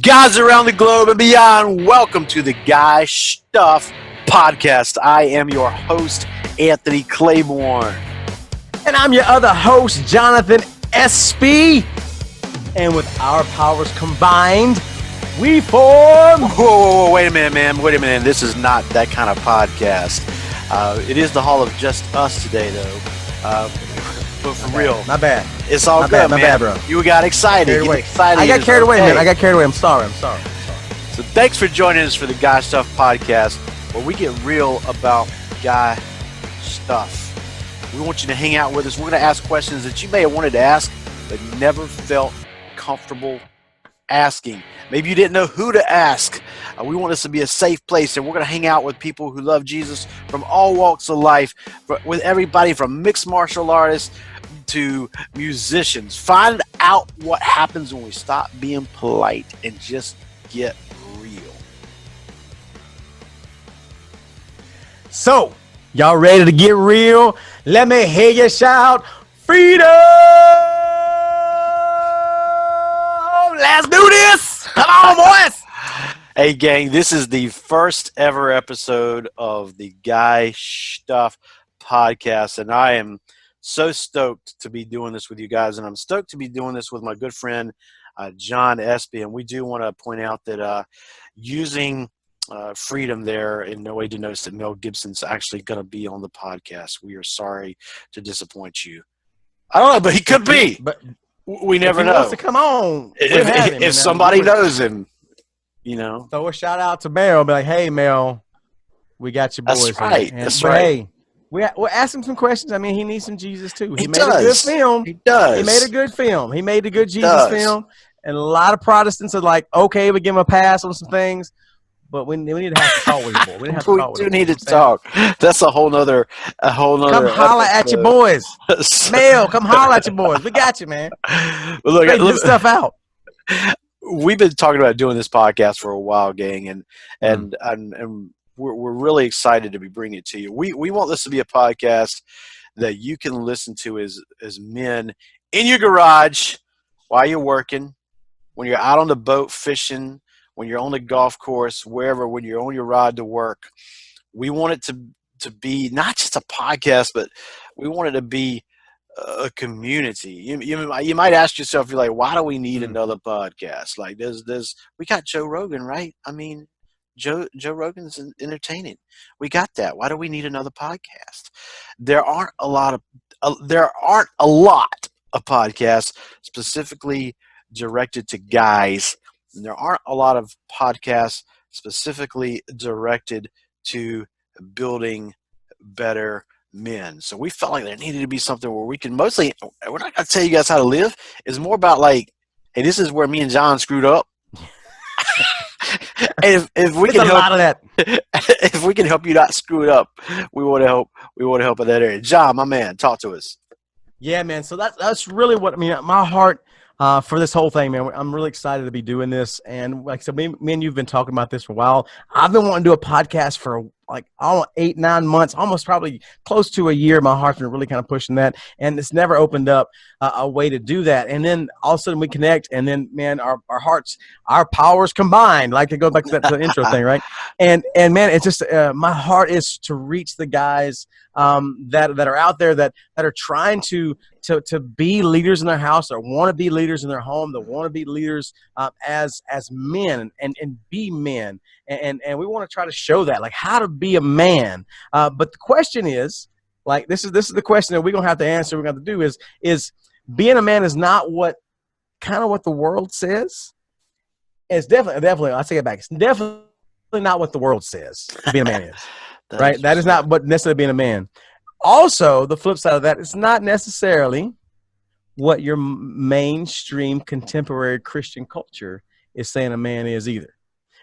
Guys around the globe and beyond, welcome to the Guy Schtuff podcast. I am your host, Anthony Claiborne. And I'm your other host, Jonathan SB. And with our powers combined, we form... Whoa, wait a minute, man. Wait a minute. This is not that kind of podcast. It is the Hall of Just Us today, though. But for real. Not bad. It's all good, man. Not bad, bro. You got excited. I got carried away, man. I got carried away. I'm sorry. So thanks for joining us for the Guy Schtuff podcast, where we get real about guy stuff. We want you to hang out with us. We're going to ask questions that you may have wanted to ask, but never felt comfortable asking. Maybe you didn't know who to ask. We want this to be a safe place, and we're going to hang out with people who love Jesus from all walks of life, with everybody from mixed martial artists to musicians. Find out what happens when we stop being polite and just get real. So, y'all ready to get real? Let me hear you shout, freedom! Let's do this! Come on, boys! Hey, gang, this is the first ever episode of the Guy Schtuff podcast, and I am so stoked to be doing this with you guys, and I'm stoked to be doing this with my good friend, John Espy, and we do want to point out that using freedom there in no way denotes that Mel Gibson's actually going to be on the podcast. We are sorry to disappoint you. I don't know, but he could be. But we never know. He wants to come on. If somebody knows him, you know. Throw a shout out to Mel. Be like, hey, Mel, we got your boys. That's right. That's right. Hey, we'll ask him some questions. I mean, he needs some Jesus too. He made a good film. He does. He made a good film. He made a good Jesus film. And a lot of Protestants are like, okay, we give him a pass on some things, but we need to have to talk with him. We do need to talk. That's a whole nother. Come holler at your boys. Mel, come holler at your boys. We got you, man. Look, this stuff out. We've been talking about doing this podcast for a while, gang, and we're really excited to be bringing it to you. We want this to be a podcast that you can listen to as men in your garage while you're working, when you're out on the boat fishing, when you're on the golf course, wherever, when you're on your ride to work. We want it to be not just a podcast, but we want it to be a community. You might ask yourself, you're like, why do we need another podcast? Like, we got Joe Rogan, right? I mean, Joe Rogan's entertaining. We got that. Why do we need another podcast? There aren't a lot of podcasts specifically directed to guys, and there aren't a lot of podcasts specifically directed to building better men. So we felt like there needed to be something where we can we're not going to tell you guys how to live. It's more about like, hey, this is where me and John screwed up. And if we can help, a lot of that. If we can help you not screw it up, we want to help. We want to help in that area. John, my man, talk to us. Yeah, man. So that's really what I mean. My heart for this whole thing, man. I'm really excited to be doing this. And like I said, me and you've been talking about this for a while. I've been wanting to do a podcast for like 8-9 months, almost probably close to a year. My heart's been really kind of pushing that, and it's never opened up a way to do that. And then all of a sudden we connect, and then man, our hearts, our powers combined. Like it goes back to that intro thing, right? And man, it's just my heart is to reach the guys that are out there that are trying to be leaders in their house, or want to be leaders in their home, that want to be leaders as men and be men. And we want to try to show that, like how to be a man. But the question is, like this is the question that we're gonna have to answer. We're gonna have to do is being a man is not what the world says. It's definitely. I'll take it back. It's definitely not what the world says being a man is. Right? That is not what necessarily being a man. Also, the flip side of that, it's not necessarily what your mainstream contemporary Christian culture is saying a man is either.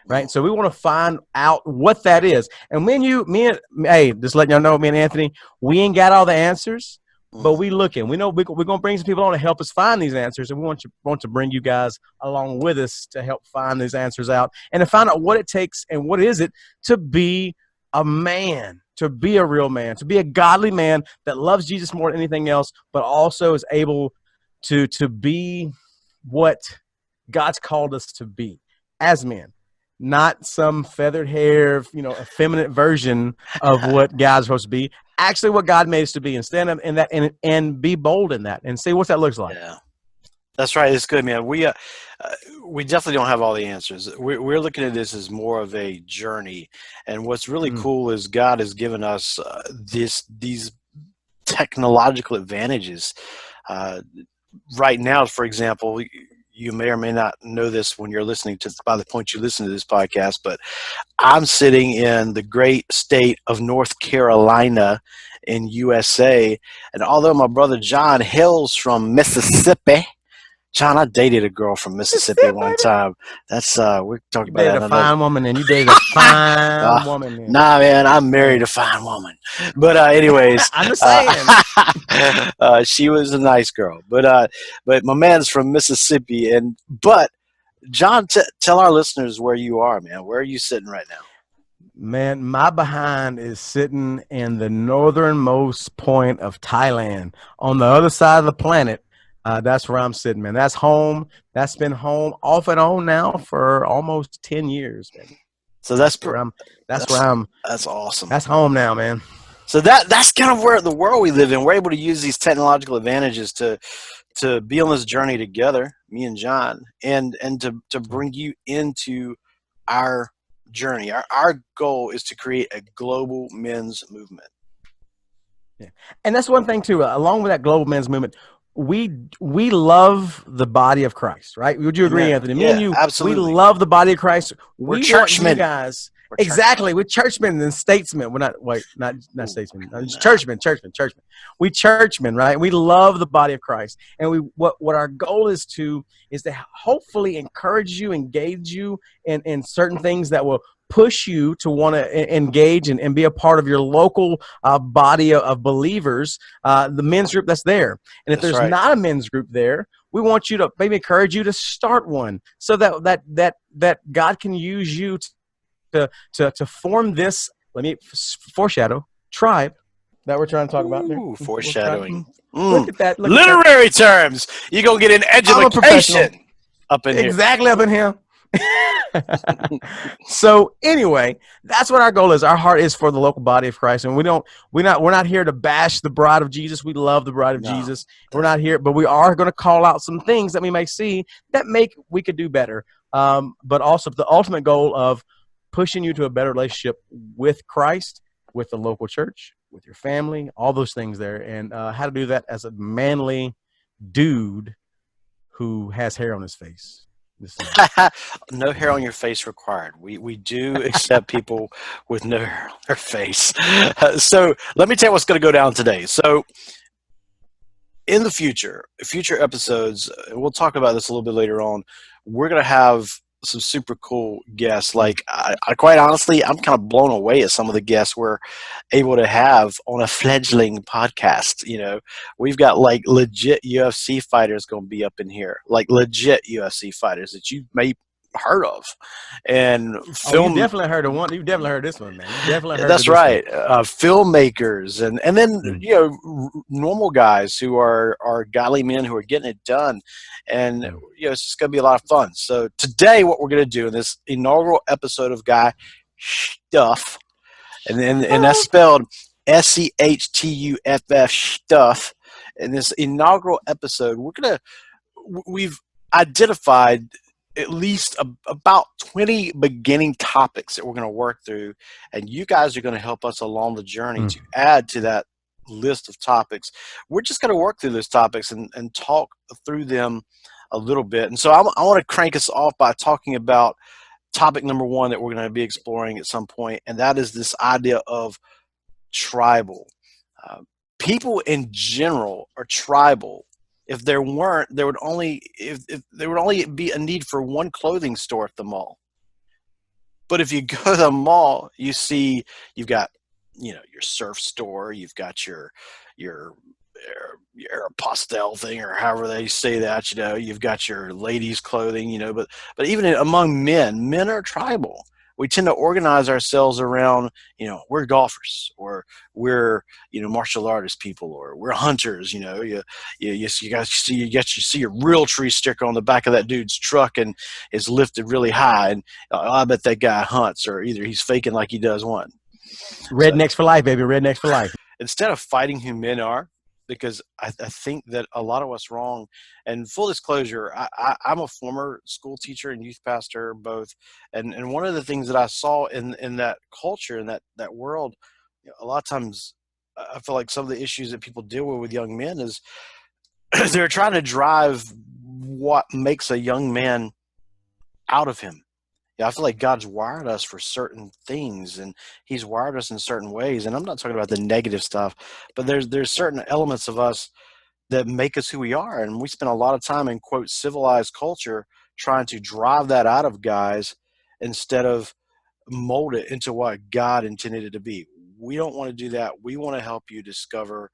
Right? So we want to find out what that is. And hey, just letting y'all know, me and Anthony, we ain't got all the answers, but we looking. We know we're going to bring some people on to help us find these answers, and we want to bring you guys along with us to help find these answers out and to find out what it takes and what is it to be a man, to be a real man, to be a godly man that loves Jesus more than anything else, but also is able to be what God's called us to be. as men, not some feathered hair, effeminate version of what God's supposed to be. Actually, what God made us to be, instead of in that, and be bold in that, and see what that looks like. Yeah. That's right. It's good, man. We definitely don't have all the answers. We're looking at this as more of a journey, and what's really Mm. cool is God has given us these technological advantages. Uh, right now, for example, you may or may not know this when you're listening to by the point you listen to this podcast, but I'm sitting in the great state of North Carolina in USA, and although my brother John hails from Mississippi. John, I dated a girl from That's Mississippi it, one baby. time. That's we talked You about that dated in a another. fine woman, and you dated a fine woman, then. Nah, man, I'm married Hey, a fine woman. But anyways, I'm just uh, saying. she was a nice girl. But my man's from Mississippi, and but John, tell our listeners where you are, man. Where are you sitting right now? Man, my behind is sitting in the northernmost point of Thailand, on the other side of the planet. That's where I'm sitting, man. That's home. That's been home off and on now for almost 10 years, baby. So That's where I'm. That's where that's I'm. that's awesome. That's home now, man. So that's kind of where the world we live in. We're able to use these technological advantages to be on this journey together, me and John, and to bring you into our journey. Our goal is to create a global men's movement. Yeah. And that's one thing too. Along with that global men's movement, we love the body of Christ, right? Would you agree, Amen. Anthony? Me and Yeah, you, we absolutely. love the body of Christ. We're We want you churchmen. guys We're churchmen. exactly. We're churchmen and statesmen. We're not wait, not Ooh, statesmen. Just nah. churchmen. We churchmen, right? We love the body of Christ, and we what our goal is to hopefully encourage you, engage you in certain things that will push you to want to engage and be a part of your local body of believers, the men's group that's there. And if That's there's right. not a men's group there, we want you to maybe encourage you to start one, so that God can use you to form this. Let me foreshadow tribe that we're trying to talk about there. Ooh, We'll try, foreshadowing. look at that. Look at that. Literary terms. You're gonna get an I'm a professional. education up in here. Exactly up in here. So anyway, that's what our goal is. Our heart is for the local body of Christ, and we're not here to bash the bride of Jesus. We love the bride of No, Jesus. We're not definitely. here, but we are going to call out some things that we may see that we could do better. But also the ultimate goal of pushing you to a better relationship with Christ, with the local church, with your family, all those things there, and how to do that as a manly dude who has hair on his face. No hair on your face required. We do accept people with no hair on their face. So let me tell you what's going to go down today. So in the future episodes, we'll talk about this a little bit later on. We're going to have some super cool guests. Like I quite honestly, I'm kind of blown away at some of the guests we're able to have on a fledgling podcast. We've got like legit UFC fighters going to be up in here, like legit UFC fighters that you may heard of, and Oh, you film. definitely heard of one. You definitely heard this one, man. You definitely heard of That's this one. right. Filmmakers, and then Mm. normal guys who are godly men who are getting it done, and Mm. it's just going to be a lot of fun. So today, what we're going to do in this inaugural episode of Guy Stuff, and that's spelled Schtuff Stuff. In this inaugural episode, we've identified at least about 20 beginning topics that we're going to work through, and you guys are going to help us along the journey Mm. to add to that list of topics. We're just going to work through those topics and talk through them a little bit. And so I want to crank us off by talking about topic number one that we're going to be exploring at some point, and that is this idea of tribal. Uh, People in general are tribal. If there weren't, there would only if there would only be a need for one clothing store at the mall. But if you go to the mall, you've got your surf store, you've got your your pastel thing or however they say that. You've got your ladies clothing. But even among men are tribal. we tend to organize ourselves around, we're golfers, or we're, martial artist people, or we're hunters. You guys see your real tree sticker on the back of that dude's truck and it's lifted really high, and I bet that guy hunts, or either he's faking like he does one. So Rednecks for life, baby. Rednecks for life. instead of fighting who men are, because I think that a lot of us wrong. And full disclosure, I'm a former school teacher and youth pastor both, and one of the things that I saw in that culture, in that world, a lot of times I feel like some of the issues that people deal with young men is they're trying to drive what makes a young man out of him. Yeah, I feel like God's wired us for certain things, and He's wired us in certain ways. And I'm not talking about the negative stuff, but there's certain elements of us that make us who we are. And we spend a lot of time in, quote, civilized culture trying to drive that out of guys instead of mold it into what God intended it to be. We don't want to do that. We want to help you discover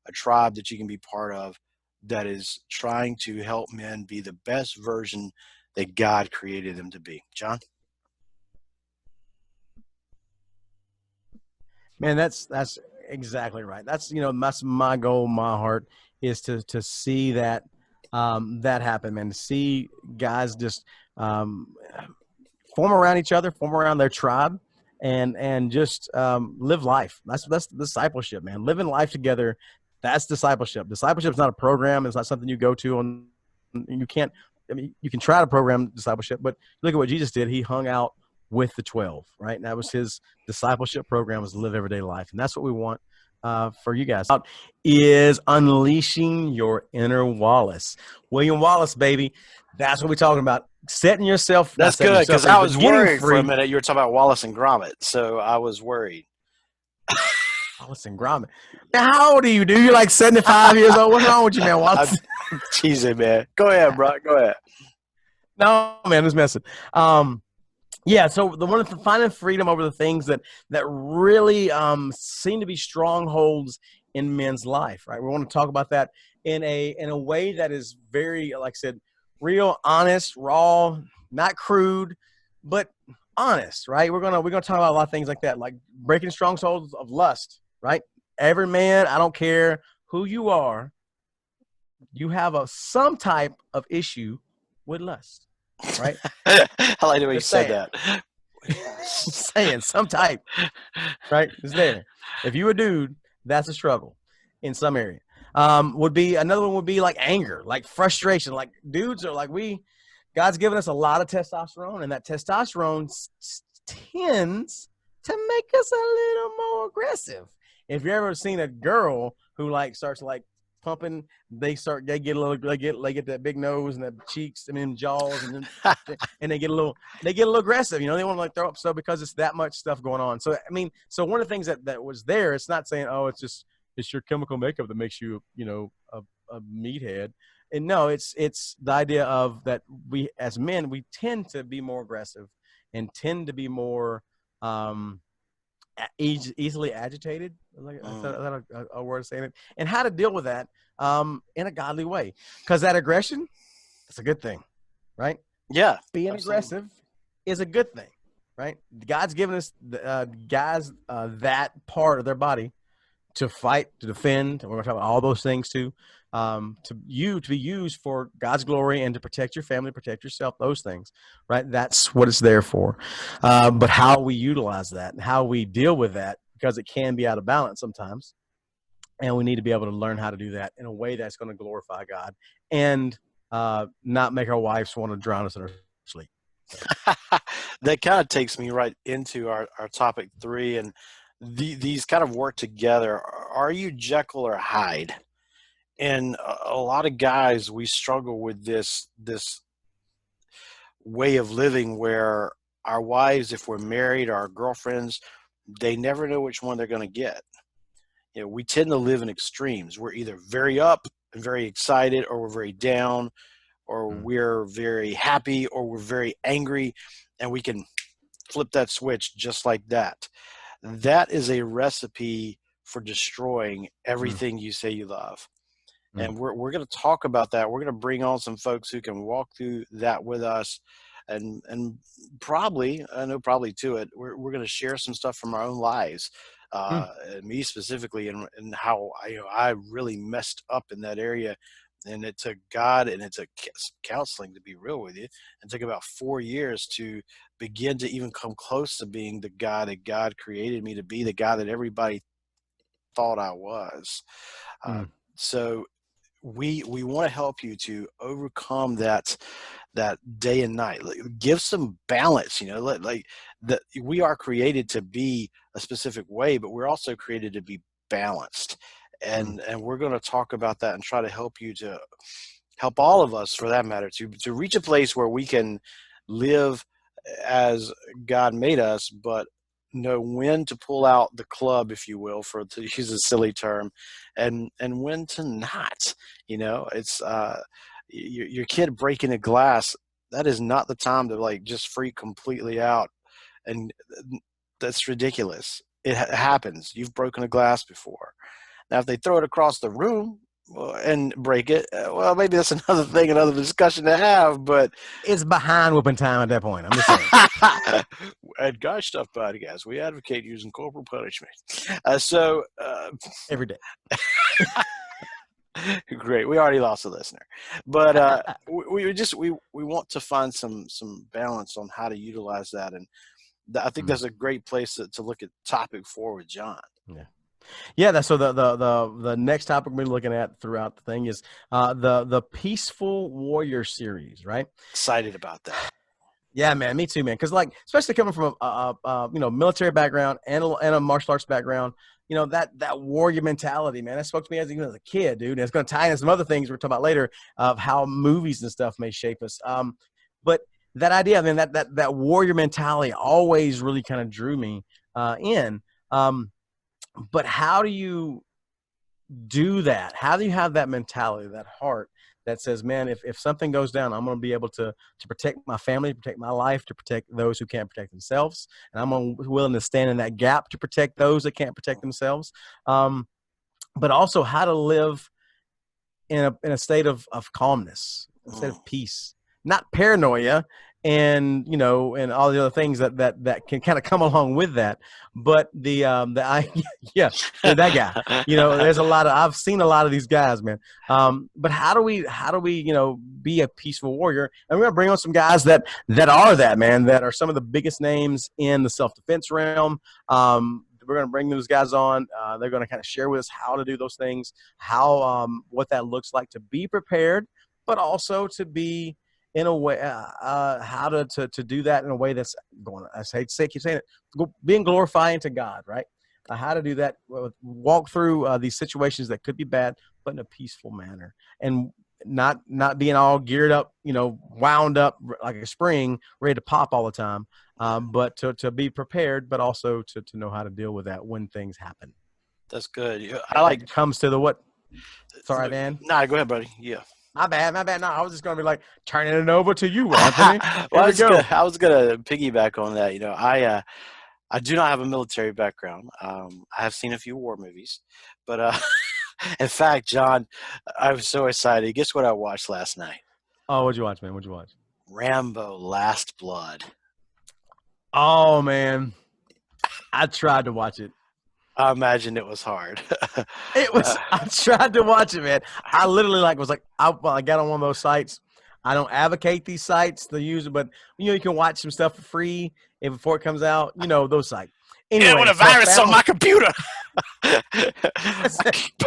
a tribe that you can be part of that is trying to help men be the best version that God created them to be. John? Man, that's exactly right. That's my goal, my heart is to see that that happen, man. To see guys just um, form around each other, form around their tribe, and just live life. That's discipleship, man. Living life together. That's discipleship. Discipleship is not a program. It's not something you go to on. You can't. I mean, you can try to program discipleship, but look at what Jesus did. He hung out with the 12, right? And that was his discipleship program, was to live everyday life, and that's what we want for you guys. Is unleashing your inner Wallace, William Wallace, baby. That's what we're talking about. Not That's setting good, yourself because free, I but was getting worried for a free. minute. You were talking about Wallace and Gromit, so I was worried. Wallace and Gromit. Now, how old are you, dude? You're like 75 years old. What's wrong with you, man? I'm Wallace? teasing, man. Go ahead, bro. Go ahead. No, man, it's messing. Yeah, so the one of finding freedom over the things that really seem to be strongholds in men's life, right? We want to talk about that in a way that is very, like I said, real, honest, raw, not crude, but honest, right? We're gonna talk about a lot of things like that, like breaking strongholds of lust, right? Every man, I don't care who you are, you have some type of issue with lust, right? I like the way you Just said saying. that. Saying some type, right? It's there. If you a dude, that's a struggle in some area. Would be another one would be like anger, like frustration. Like dudes are like God's given us a lot of testosterone, and that testosterone tends to make us a little more aggressive. If you ever seen a girl who like starts like pumping, they get that big nose and the cheeks and then jaws and they get a little aggressive. They want to like throw up stuff because it's that much stuff going on. So I mean, so one of the things that was there, it's not saying, oh, it's your chemical makeup that makes you a meathead. And no, it's the idea of that we as men we tend to be more aggressive and tend to be more easily agitated. Like, is Mm. that a word of saying it? And how to deal with that in a godly way, because that aggression, it's a good thing, right? Yeah, Being absolutely. aggressive is a good thing, right? God's given us guys that part of their body to fight, to defend. And we're going to talk about all those things too. To be used for God's glory and to protect your family, protect yourself, those things, right? That's what it's there for. But how we utilize that and how we deal with that, because it can be out of balance sometimes. And we need to be able to learn how to do that in a way that's going to glorify God and not make our wives want to drown us in our sleep. So. That kind of takes me right into our topic three, and these kind of work together. Are you Jekyll or Hyde? And a lot of guys, we struggle with this way of living where our wives, if we're married, or our girlfriends, they never know which one they're going to get. We tend to live in extremes. We're either very up and very excited, or we're very down, or Mm. we're very happy, or we're very angry, and we can flip that switch just like that. That is a recipe for destroying Mm. everything you say you love. Mm. And we're going to talk about that. We're going to bring on some folks who can walk through that with us. and probably, I know probably to it, we're going to share some stuff from our own lives. Mm, And me specifically, and how I really messed up in that area, and it took God and it took counseling, to be real with you. It took about 4 years to begin to even come close to being the guy that God created me to be, the guy that everybody thought I was. Uh, mm, so we want to help you to overcome that day and night. Like, give some balance. Like that we are created to be a specific way, but we're also created to be balanced. mm, And we're going to talk about that and try to help you to help all of us, for that matter, to reach a place where we can live as God made us, but know when to pull out the club, if you will, for to use a silly term, and when to not. It's your kid breaking a glass. That is not the time to like just freak completely out, and that's ridiculous. It happens. You've broken a glass before. Now, if they throw it across the room, well, and break it, well, maybe that's another thing, another discussion to have. But it's behind whooping time at that point. I'm just saying. at Gosh Stuff Podcast, we advocate using corporal punishment. So Every day. great. We already lost a listener, but we want to find some balance on how to utilize that, and I think Mm, that's a great place to look at topic 4 with John. yeah. Yeah, that's so the next topic we're looking at throughout the thing is the Peaceful Warrior series, right? Excited about that. Yeah, man, me too, man. Because like, especially coming from a military background and a martial arts background, that warrior mentality, man, that spoke to me even as a kid, dude. And it's going to tie into some other things we're talking about later of how movies and stuff may shape us. But that idea, man, that warrior mentality always really kind of drew me in. But how do you do that? How do you have that mentality, that heart that says, man, if something goes down, I'm going to be able to protect my family, protect my life, to protect those who can't protect themselves. And willing to stand in that gap to protect those that can't protect themselves. But also how to live in a state of calmness, a state of peace, not paranoia, and all the other things that can kind of come along with that. But yeah, dude, that guy, there's a lot of I've seen a lot of these guys, man. But how do we be a peaceful warrior? And we're gonna bring on some guys that are that, man, that are some of the biggest names in the self-defense realm. We're going to bring those guys on. They're going to kind of share with us how to do those things, how what that looks like to be prepared, but also to be in a way, how to do that in a way that's going. I keep saying it, being glorifying to God, right? How to do that, walk through these situations that could be bad, but in a peaceful manner, and not being all geared up, wound up like a spring, ready to pop all the time. But to be prepared, but also to know how to deal with that when things happen. That's good. I That like. comes to the what? Sorry, man. Nah, go ahead, buddy. Yeah. My bad. No, I was just going to be like, turning it over to you, Anthony. Well, Here we go. I was gonna piggyback on that. I do not have a military background. I have seen a few war movies, but in fact, John, I was so excited. Guess what I watched last night? Oh, what'd you watch, man? What'd you watch? Rambo: Last Blood. Oh, man. I tried to watch it. I imagine it was hard. It was. I tried to watch it, man. I literally was like, I got on one of those sites. I don't advocate these sites to use it, but you can watch some stuff for free before it comes out. Those sites. Yeah, with Anyway, a so I virus on found. my computer.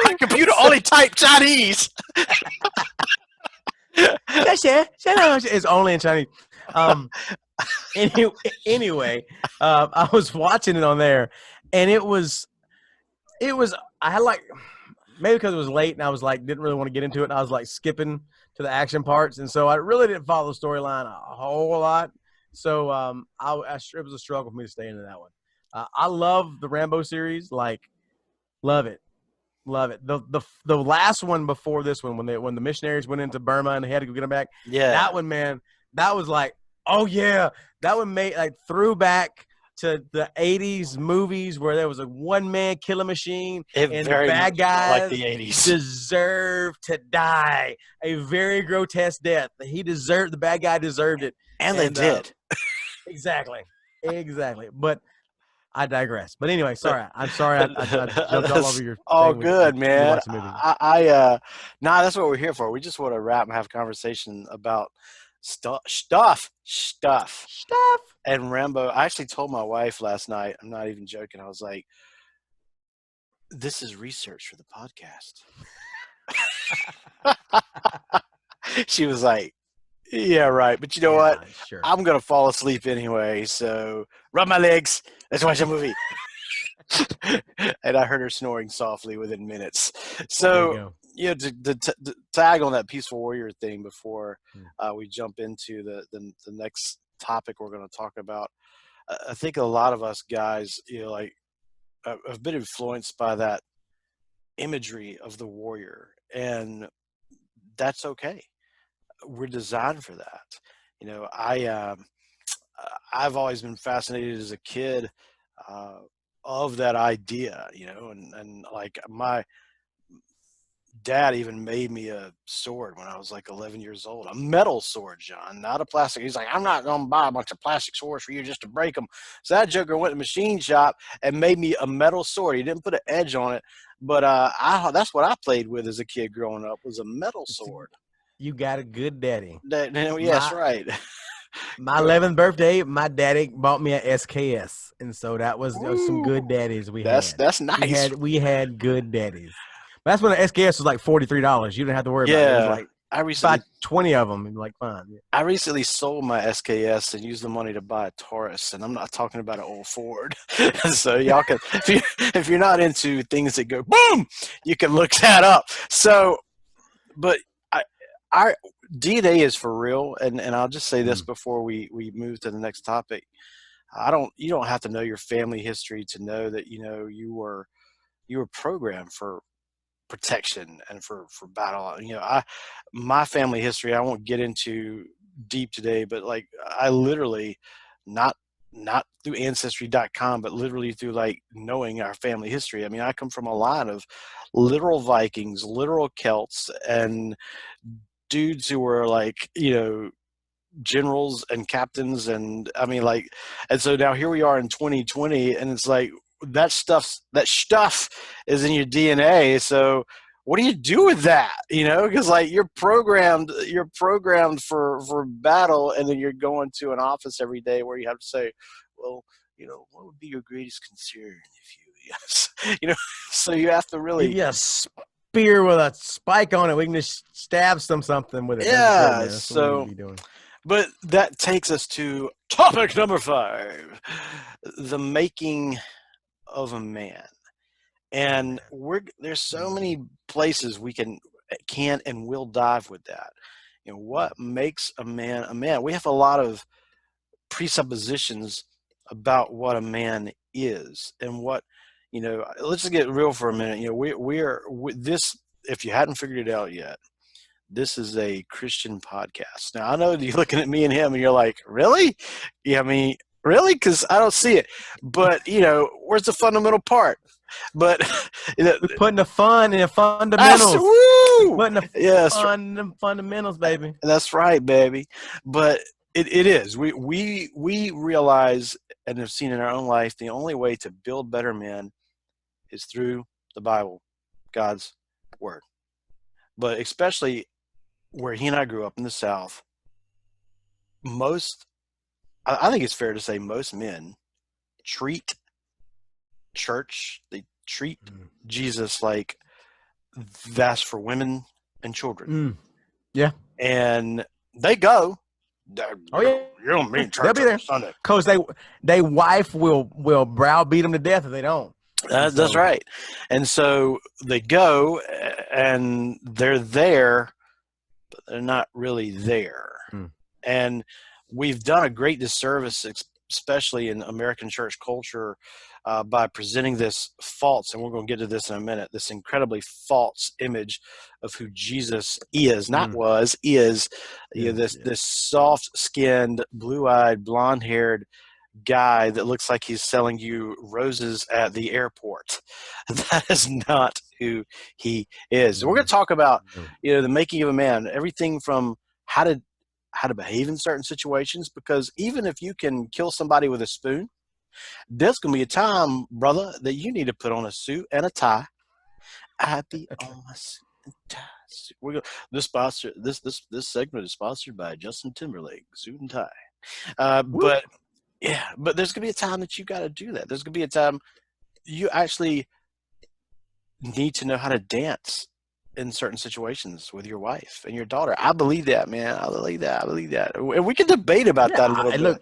My computer only typed Chinese. It's only in Chinese. Anyway, I was watching it on there, and it was. I had maybe because it was late and I was didn't really want to get into it, and I was skipping to the action parts, and so I really didn't follow the storyline a whole lot. So it was a struggle for me to stay into that one. I love the Rambo series, love it. Love it. The last one before this one, when the missionaries went into Burma and they had to go get them back, Yeah. that one, man, that was oh yeah, that one made threw back to the 80s movies where there was a one-man killer machine It and the very bad much felt like guys the 80s. deserved to die a very grotesque death. The bad guy deserved it. And they And did. exactly, exactly. But I digress. But anyway, But sorry. I'm sorry. I jumped all over that's your all thing with good, you man. watching movies. Nah, that's what we're here for. We just want to rap and have conversation about stuff. Stuff. And Rambo, I actually told my wife last night, I'm not even joking. I was like, this is research for the podcast. She was like, yeah, right. But you know what? Yeah, sure. I'm going to fall asleep anyway. So rub my legs. Let's watch a movie. And I heard her snoring softly within minutes. There you So, go. to tag on that peaceful warrior thing before Hmm. we jump into the next topic we're going to talk about, I think a lot of us guys, like, have been influenced by that imagery of the warrior, and that's okay. We're designed for that. I've always been fascinated as a kid uh, of that idea, and like my dad even made me a sword when I was like 11 years old, a metal sword, John, not a plastic. He's like, I'm not going to buy a bunch of plastic swords for you just to break them. So that joker went to the machine shop and made me a metal sword. He didn't put an edge on it, but that's what I played with as a kid growing up, was a metal sword. You got a good daddy. Yes, My right. my Go. 11th birthday, my daddy bought me a SKS, and so that was some Ooh, good daddies we that's had. that's We nice. had we had good daddies. But that's when the SKS was like $43. You didn't have to worry about it. It was Yeah, like I buy recently 20 of them and be like, fine. Yeah. I recently sold my SKS and used the money to buy a Taurus, and I'm not talking about an old Ford. So y'all can, if you're not into things that go boom, you can look that up. So, but I, our DNA is for real, and I'll just say this Mm. before we move to the next topic. You don't have to know your family history to know that you were programmed for protection and for battle. My family history, I won't get into deep today, but like I literally, not not through ancestry.com, but literally through like knowing our family history. I mean, I come from a line of literal Vikings, literal Celts, and dudes who were like, generals and captains, and I mean, like, and so now here we are in 2020, and it's like that stuff is in your DNA. So what do you do with that? Because like you're programmed for battle, and then you're going to an office every day where you have to say, well, what would be your greatest concern if you yes, so you have to Give really, you a spear with a spike on it. We can just stab something with it. That's good, yeah. man. That's what we need to So be doing. but that takes us to topic number 5, the making of a man. Oh And man. there's so Mm. many places we can and will dive with that. Mm. What makes a man a man? We have a lot of presuppositions about what a man is, and let's just get real for a minute. This, if you hadn't figured it out yet, this is a Christian podcast. Now, I know you're looking at me and him and you're like, really? Yeah, I mean, really? Because I don't see it. But, where's the fundamental part? But, We're putting the fun in the that's, fundamentals. We're woo! putting the Yes, fun in the fundamentals, baby. that's right, baby. But it is. We realize and have seen in our own life the only way to build better men is through the Bible, God's word. But especially where he and I grew up in the South, most I think it's fair to say most men treat church, they treat Mm. Jesus like that's for women and children. Mm. Yeah. And they go, Oh yeah. you don't mean They'll church be on there Sunday. because they wife will browbeat them to death if they don't. And That's so, right. And so they go and they're there, but they're not really there. mm, And we've done a great disservice, especially in American church culture, by presenting this false, and we're going to get to this in a minute, this incredibly false image of who Jesus is, not mm, was, is. is yeah. This soft-skinned, blue-eyed, blonde-haired guy that looks like he's selling you roses at the airport. That is not who he is. So we're going Mm, to talk about, no. the making of a man, everything from how to how to behave in certain situations, because even if you can kill somebody with a spoon, there's going to be a time, brother, that you need to put on a suit and a tie. I be on my suit and tie. We're going this segment is sponsored by Justin Timberlake, suit and tie. Whoop. But yeah, but there's going to be a time that you got to do that. There's going to be a time you actually need to know how to dance in certain situations with your wife and your daughter. I believe that, man. I believe that. I believe that. And we can debate about Yeah, that a little bit. look,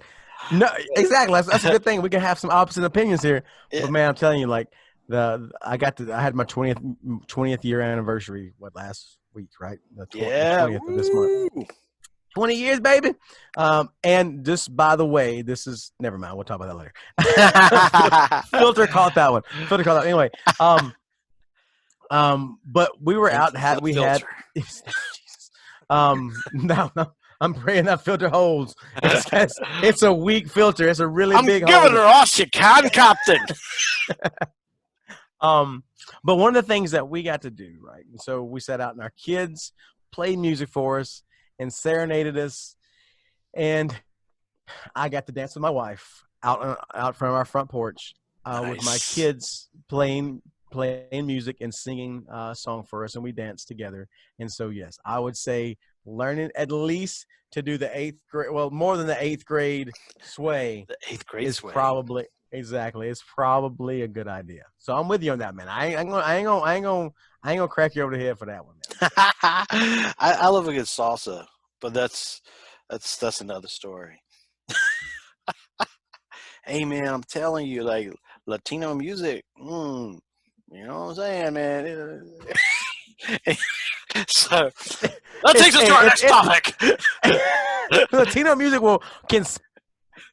no, exactly. That's a good thing. We can have some opposite opinions here. Yeah. But man, I'm telling you, like I had my 20th year anniversary last week, right? The Yeah. 20th of this month. Woo. 20 years, baby. And just by the way, this is never mind. We'll talk about that later. Filter caught that one. Filter caught that. Anyway, but we were Thank out. you for the We had. filter. Jesus. No, I'm praying that filter holds. It's a weak filter. It's a really I'm big giving hole. her off, you can, Captain. But one of the things that we got to do, right? And so we sat out and our kids played music for us and serenaded us, and I got to dance with my wife out from our front porch with my Nice. kids playing music and singing a song for us, and we danced together. And so, yes, I would say learning at least to do the 8th grade, well, more than the 8th grade sway The 8th grade is sway. probably it's probably a good idea. So I'm with you on that, man. I ain't gonna crack you over the head for that one, man. I love a good salsa, but that's another story. Hey man, I'm telling you, like Latino music, you know what I'm saying, man. So that takes us to our next topic. Latino music can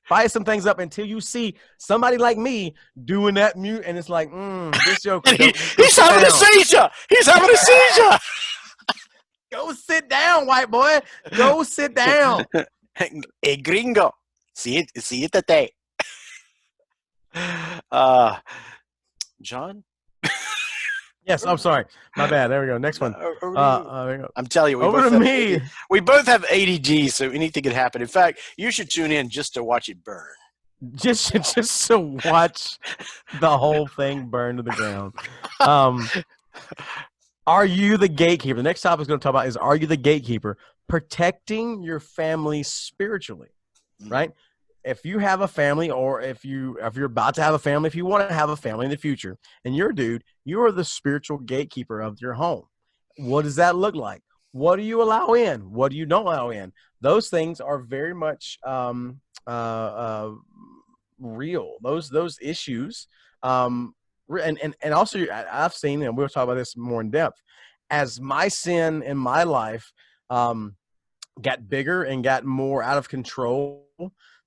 spice some things up until you see somebody like me doing that mute, and it's like, this joke. He's having a seizure. He's having a seizure. Go sit down, white boy. Go sit down. Hey, gringo. See it today. John? Yes, I'm sorry. My bad. There we go. Next one. There we go. I'm telling you, Over to me. We both have ADD, so anything could happen. In fact, you should tune in just to watch it burn. Just to watch the whole thing burn to the ground. Are you the gatekeeper? The next topic is going to talk about is, are you the gatekeeper protecting your family spiritually, right? If you have a family, or if you're about to have a family, if you want to have a family in the future, and you're a dude, you are the spiritual gatekeeper of your home. What does that look like? What do you allow in? What do you don't allow in? Those things are very much real. Those issues, and also I've seen, and we'll talk about this more in depth, as my sin in my life got bigger and got more out of control.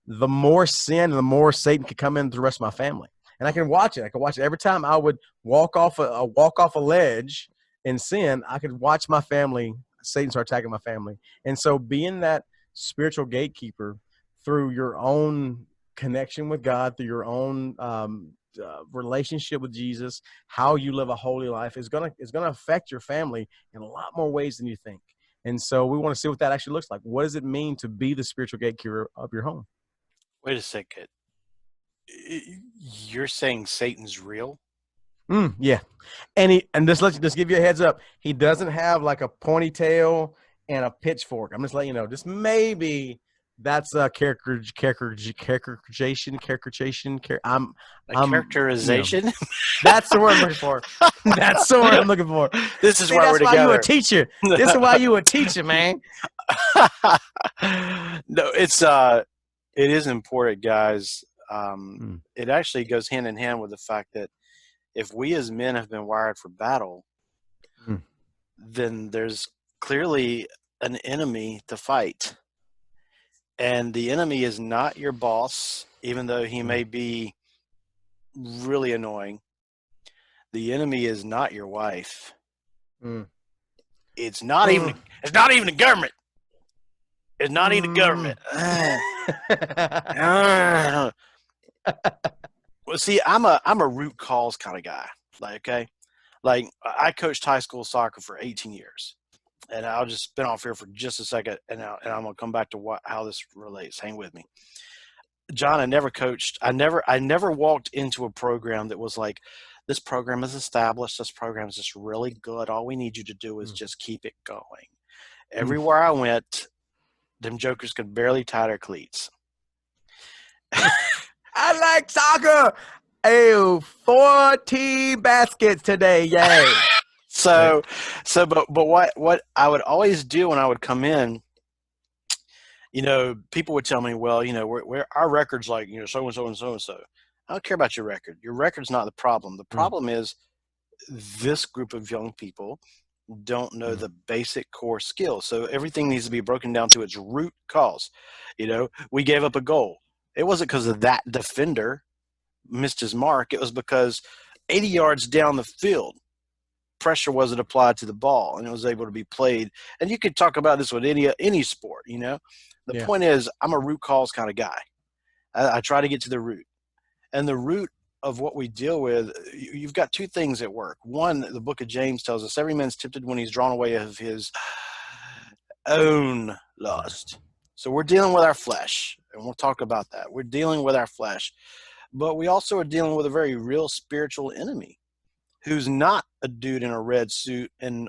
The more sin, the more Satan could come into the rest of my family, and I can watch it. I can watch it every time I would walk off a ledge in sin. I could watch my family, Satan start attacking my family, and so being that spiritual gatekeeper through your own connection with God, through your own relationship with Jesus, how you live a holy life is gonna affect your family in a lot more ways than you think. And so we want to see what that actually looks like. What does it mean to be the spiritual gatekeeper of your home? Wait a second. You're saying Satan's real? Yeah, and just give you a heads up. He doesn't have like a ponytail and a pitchfork. I'm just letting you know. Just maybe that's a characterization. Characterization? You know, that's the word I'm looking for. That's the word I'm looking for. This is why we're together. That's why you a teacher. This is why you a teacher, man. No, it is important, guys. It actually goes hand in hand with the fact that if we as men have been wired for battle, then there's clearly an enemy to fight. And the enemy is not your boss, even though he may be really annoying. The enemy is not your wife. It's not even the government. It's not even the government. Well, see, I'm a root cause kind of guy. Like I coached high school soccer for 18 years. and I'll just spin off here for just a second, and I'm gonna come back to how this relates. Hang with me, John. I never coached. I never walked into a program that was like, this program is established. This program is just really good. All we need you to do is just keep it going. Mm. Everywhere I went, them jokers could barely tie their cleats. I like soccer. Ew, 14 baskets today. Yay. So, but what I would always do when I would come in, people would tell me, well, we're our record's like, so and so and so and so. I don't care about your record. Your record's not the problem. The problem is this group of young people don't know the basic core skills. So everything needs to be broken down to its root cause. We gave up a goal. It wasn't because of that defender missed his mark. It was because 80 yards down the field, pressure wasn't applied to the ball and it was able to be played. And you could talk about this with any sport. The point is, I'm a root cause kind of guy. I try to get to the root. And the root of what we deal with, you've got two things at work. One, the book of James tells us every man's tempted when he's drawn away of his own lust. So we're dealing with our flesh, and we'll talk about that. We're dealing with our flesh, but we also are dealing with a very real spiritual enemy who's not a dude in a red suit, and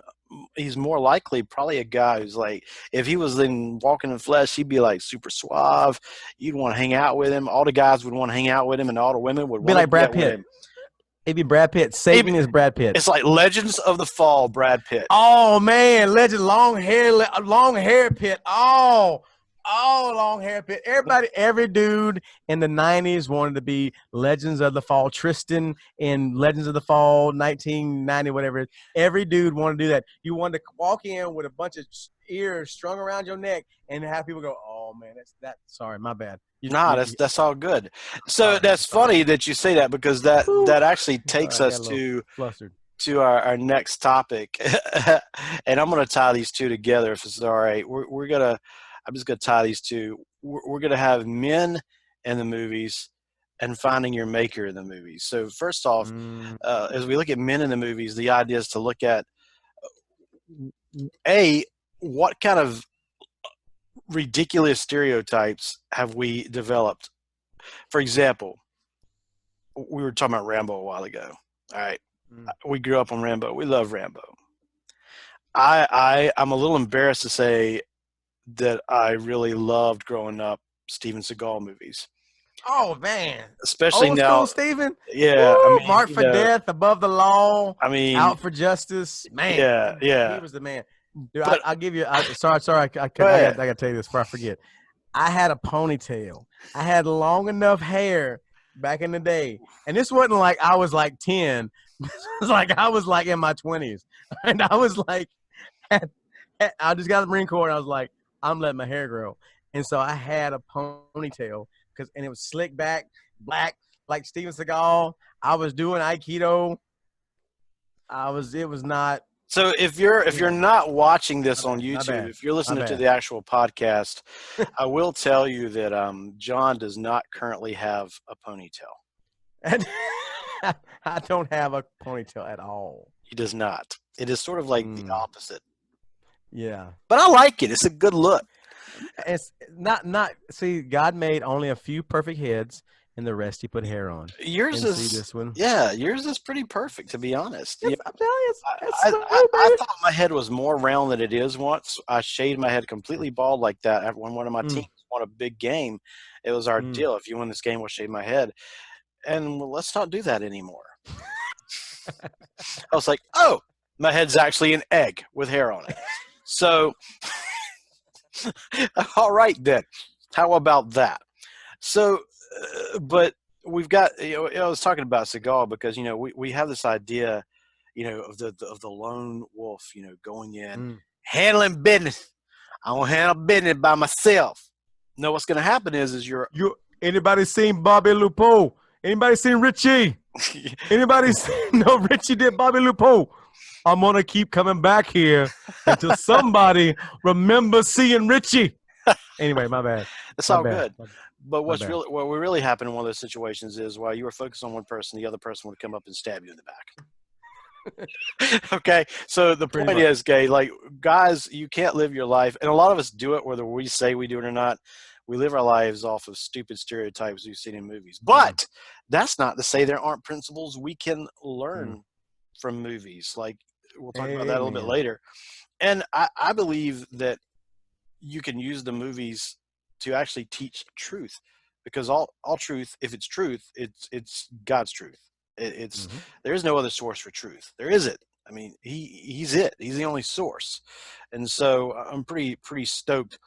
he's more likely probably a guy who's like, if he was then walking in flesh, he'd be like super suave. You'd want to hang out with him. All the guys would want to hang out with him, and all the women would Be want like to Brad get with Pitt. him. It'd be Brad Pitt. Satan is Brad Pitt. It's like Legends of the Fall, Brad Pitt. Oh man, legend, long hair Pitt. Oh, long hair Pitt. Every dude in the 90s wanted to be Legends of the Fall. Tristan in Legends of the Fall 1990, whatever. Every dude wanted to do that. You wanted to walk in with a bunch of ears strung around your neck and have people go, "Oh man, sorry, my bad." That's all good. So that's funny that you say that, because that actually takes us to our next topic. And I'm going to tie these two together if it's all right. I'm just going to tie these two. We're going to have men in the movies and finding your maker in the movies. So first off, as we look at men in the movies, the idea is to look at what kind of ridiculous stereotypes have we developed. For example, we were talking about Rambo a while ago. All right. We grew up on Rambo. We love Rambo. I'm a little embarrassed to say that I really loved growing up Steven Seagal movies. Oh man, especially old now, school Steven. Yeah, Woo, Marked for Death, Above the Law. Out for Justice. Man, yeah, he was the man. Dude, I'll give you. Sorry, I got to tell you this before I forget. I had a ponytail. I had long enough hair back in the day, and this wasn't like I was like 10. It was like I was like in my 20s, and I was like, I just got the Marine Corps, and I was like, I'm letting my hair grow, and so I had a ponytail and it was slick back, black, like Steven Seagal. I was doing Aikido. It was not. So if you're not watching this on YouTube, if you're listening to the actual podcast, I will tell you that John does not currently have a ponytail. I don't have a ponytail at all. He does not. It is sort of like the opposite. Yeah. But I like it. It's a good look. It's not see, God made only a few perfect heads, and the rest he put hair on. Yours is see this one. Yeah, yours is pretty perfect, to be honest. I'm telling you, I thought my head was more round than it is. Once I shaved my head completely bald like that when one of my teams won a big game. It was our deal. If you win this game, we'll shave my head. And let's not do that anymore. I was like, oh, my head's actually an egg with hair on it. So, all right then. How about that? So, but we've got. I was talking about Seagal because we have this idea, of the lone wolf, going in, handling business. I won't handle business by myself. No, what's going to happen is you're. Anybody seen Bobby Lupo? Anybody seen Richie? Anybody seen Richie did Bobby Lupo? I'm gonna keep coming back here until somebody remembers seeing Richie. Anyway, my bad. That's all good. But what really happened in one of those situations is while you were focused on one person, the other person would come up and stab you in the back. Okay, so the Pretty point much. is, gay, like guys, you can't live your life, and a lot of us do it whether we say we do it or not. We live our lives off of stupid stereotypes we've seen in movies. Mm, But that's not to say there aren't principles we can mm. learn from movies. Like we'll talk about that a little bit Amen. later. And I believe that you can use the movies to actually teach truth, because all truth, if it's truth, it's God's truth. It's Hmm. there is no other source for truth. There is it. I mean, he's it. He's the only source, and so I'm pretty stoked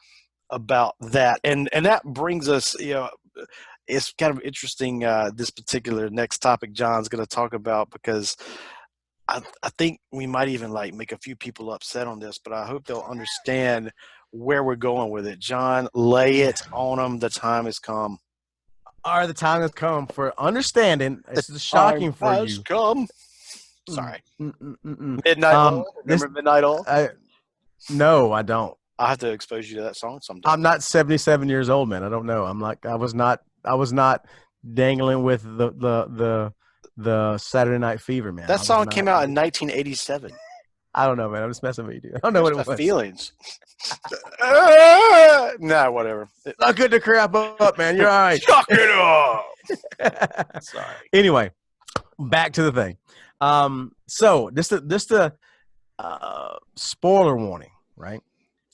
about that. And that brings us, it's kind of interesting. This particular next topic John's going to talk about, because I think we might even like make a few people upset on this, but I hope they'll understand where we're going with it. John, lay it on them. The time has come. Or the time has come for understanding. The This is time shocking for has you. come. Mm, Sorry. mm, mm, mm, mm. Midnight Oil. This, Remember Midnight Oil? no, I don't. I'll have to expose you to that song sometime. I'm not 77 years old, man. I don't know. I was not dangling with the Saturday Night Fever, man. That I was song came not. out in 1987. I don't know, man. I'm just messing with you, dude. I don't know what Where's it my was. feelings? Nah, whatever. Not good to crap up, man. You're all right. Chuck it up. Sorry. Anyway, back to the thing. So this spoiler warning, right?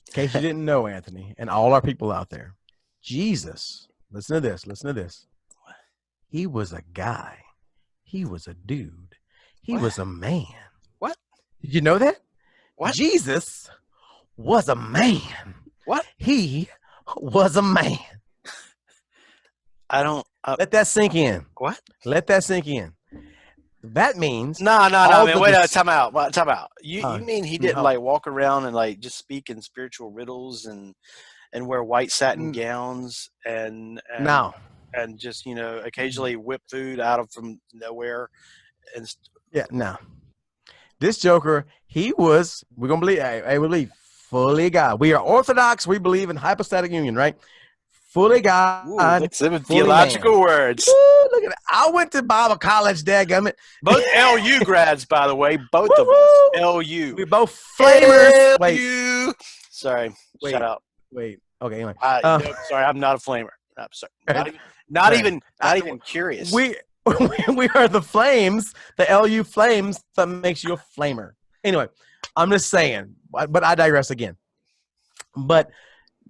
In case you didn't know, Anthony, and all our people out there, Jesus, listen to this. Listen to this. He was a guy. He was a dude. He What? was a man. What? Did you know that? What? Jesus was a man. What? He was a man. I don't. Let that sink in. What? Let that sink in. That means No, all man. the Wait, time out. Time out. You uh, mean he didn't like walk around and like just speak in spiritual riddles and wear white satin gowns no. and just occasionally whip food out of from nowhere and Yeah, no. This Joker, we're gonna believe, I believe, fully God. We are Orthodox. We believe in hypostatic union, right? Fully God, that's some fully theological man. words. Woo, look at it. I went to Bible college, dadgummit. Both LU grads, by the way, both of us. LU. We both flamers. LU. Sorry. Wait. Shout out. Wait. Okay. Anyway. No, sorry, I'm not a flamer. I'm sorry. Not even curious. We are the flames, the LU flames that makes you a flamer. Anyway, I'm just saying, but I digress again. But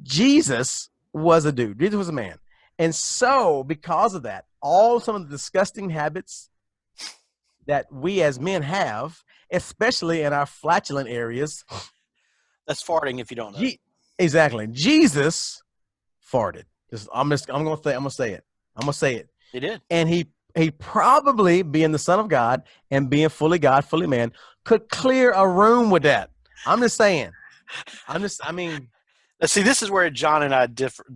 Jesus was a dude. Jesus was a man. And so because of that, some of the disgusting habits that we as men have, especially in our flatulent areas. That's farting if you don't know. Exactly. Jesus farted. I'm gonna say it. He did. And he probably, being the Son of God and being fully God, fully man, could clear a room with that. I'm just saying. I mean. See, this is where John and I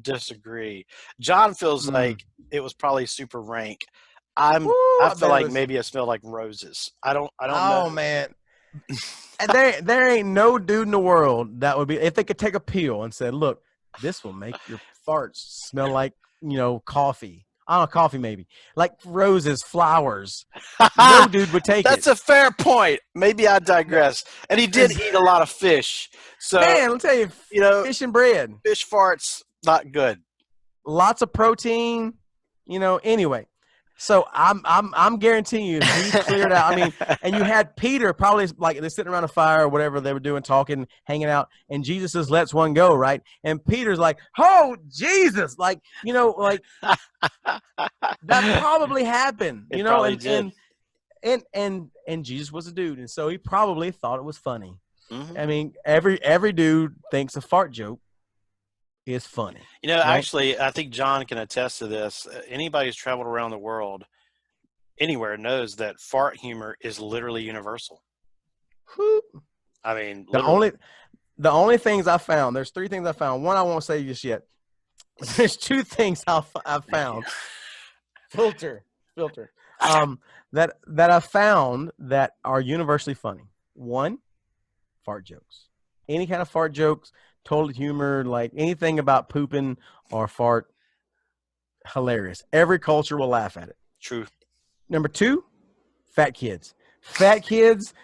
disagree. John feels like it was probably super rank. I feel like maybe it smelled like roses. I don't know. Oh, man. And there ain't no dude in the world that would be, if they could take a pill and say, look, this will make your farts smell like, coffee. I don't know, coffee maybe. Like roses, flowers. No dude would take That's a fair point. Maybe I digress. And he did eat a lot of fish. So, man, I'll tell you, fish and bread. Fish farts, not good. Lots of protein, anyway. So I'm guaranteeing you he cleared out. I mean, and you had Peter probably like they're sitting around a fire or whatever they were doing, talking, hanging out, and Jesus says, "Let's one go," right? And Peter's like, "Oh, Jesus!" Like that probably happened, and Jesus was a dude, and so he probably thought it was funny. Mm-hmm. I mean, every dude thinks a fart joke is funny. Right? Actually, I think John can attest to this. Anybody who's traveled around the world, anywhere, knows that fart humor is literally universal. I mean, the only things I found, there's 3 things I found. One I won't say just yet. There's 2 things I've found. Filter. That I found that are universally funny. 1, fart jokes. Any kind of fart jokes, total humor, like anything about pooping or fart, hilarious. Every culture will laugh at it. True. Number 2, fat kids. Fat kids,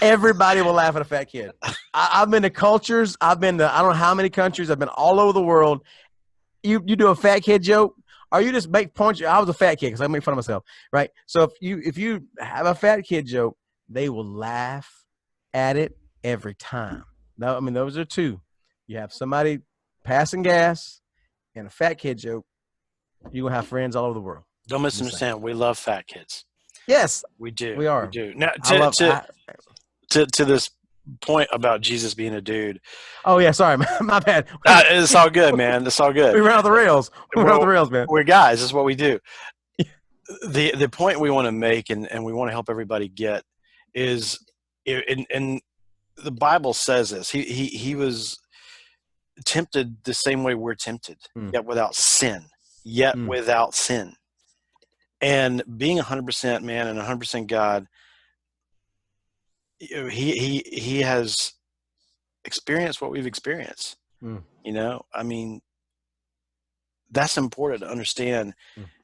everybody will laugh at a fat kid. I've been to cultures. I've been to I don't know how many countries. I've been all over the world. You do a fat kid joke, or you just make points. I was a fat kid because I make fun of myself, right? So if you have a fat kid joke, they will laugh at it every time. No, I mean those are two. You have somebody passing gas and a fat kid joke, you're gonna have friends all over the world. Don't misunderstand. We love fat kids. Yes, We do. we are. We do. Now, I love. to this point about Jesus being a dude. Oh yeah, sorry, my bad. It's all good, man. It's all good. We ran off the rails. We ran off the rails, man. We're guys. That's what we do. The point we want to make and we want to help everybody get is, and the Bible says this. He was tempted the same way we're tempted, yet without sin. Yet without sin. And being 100% man and 100% God, he has experienced what we've experienced. You know, I mean, that's important to understand.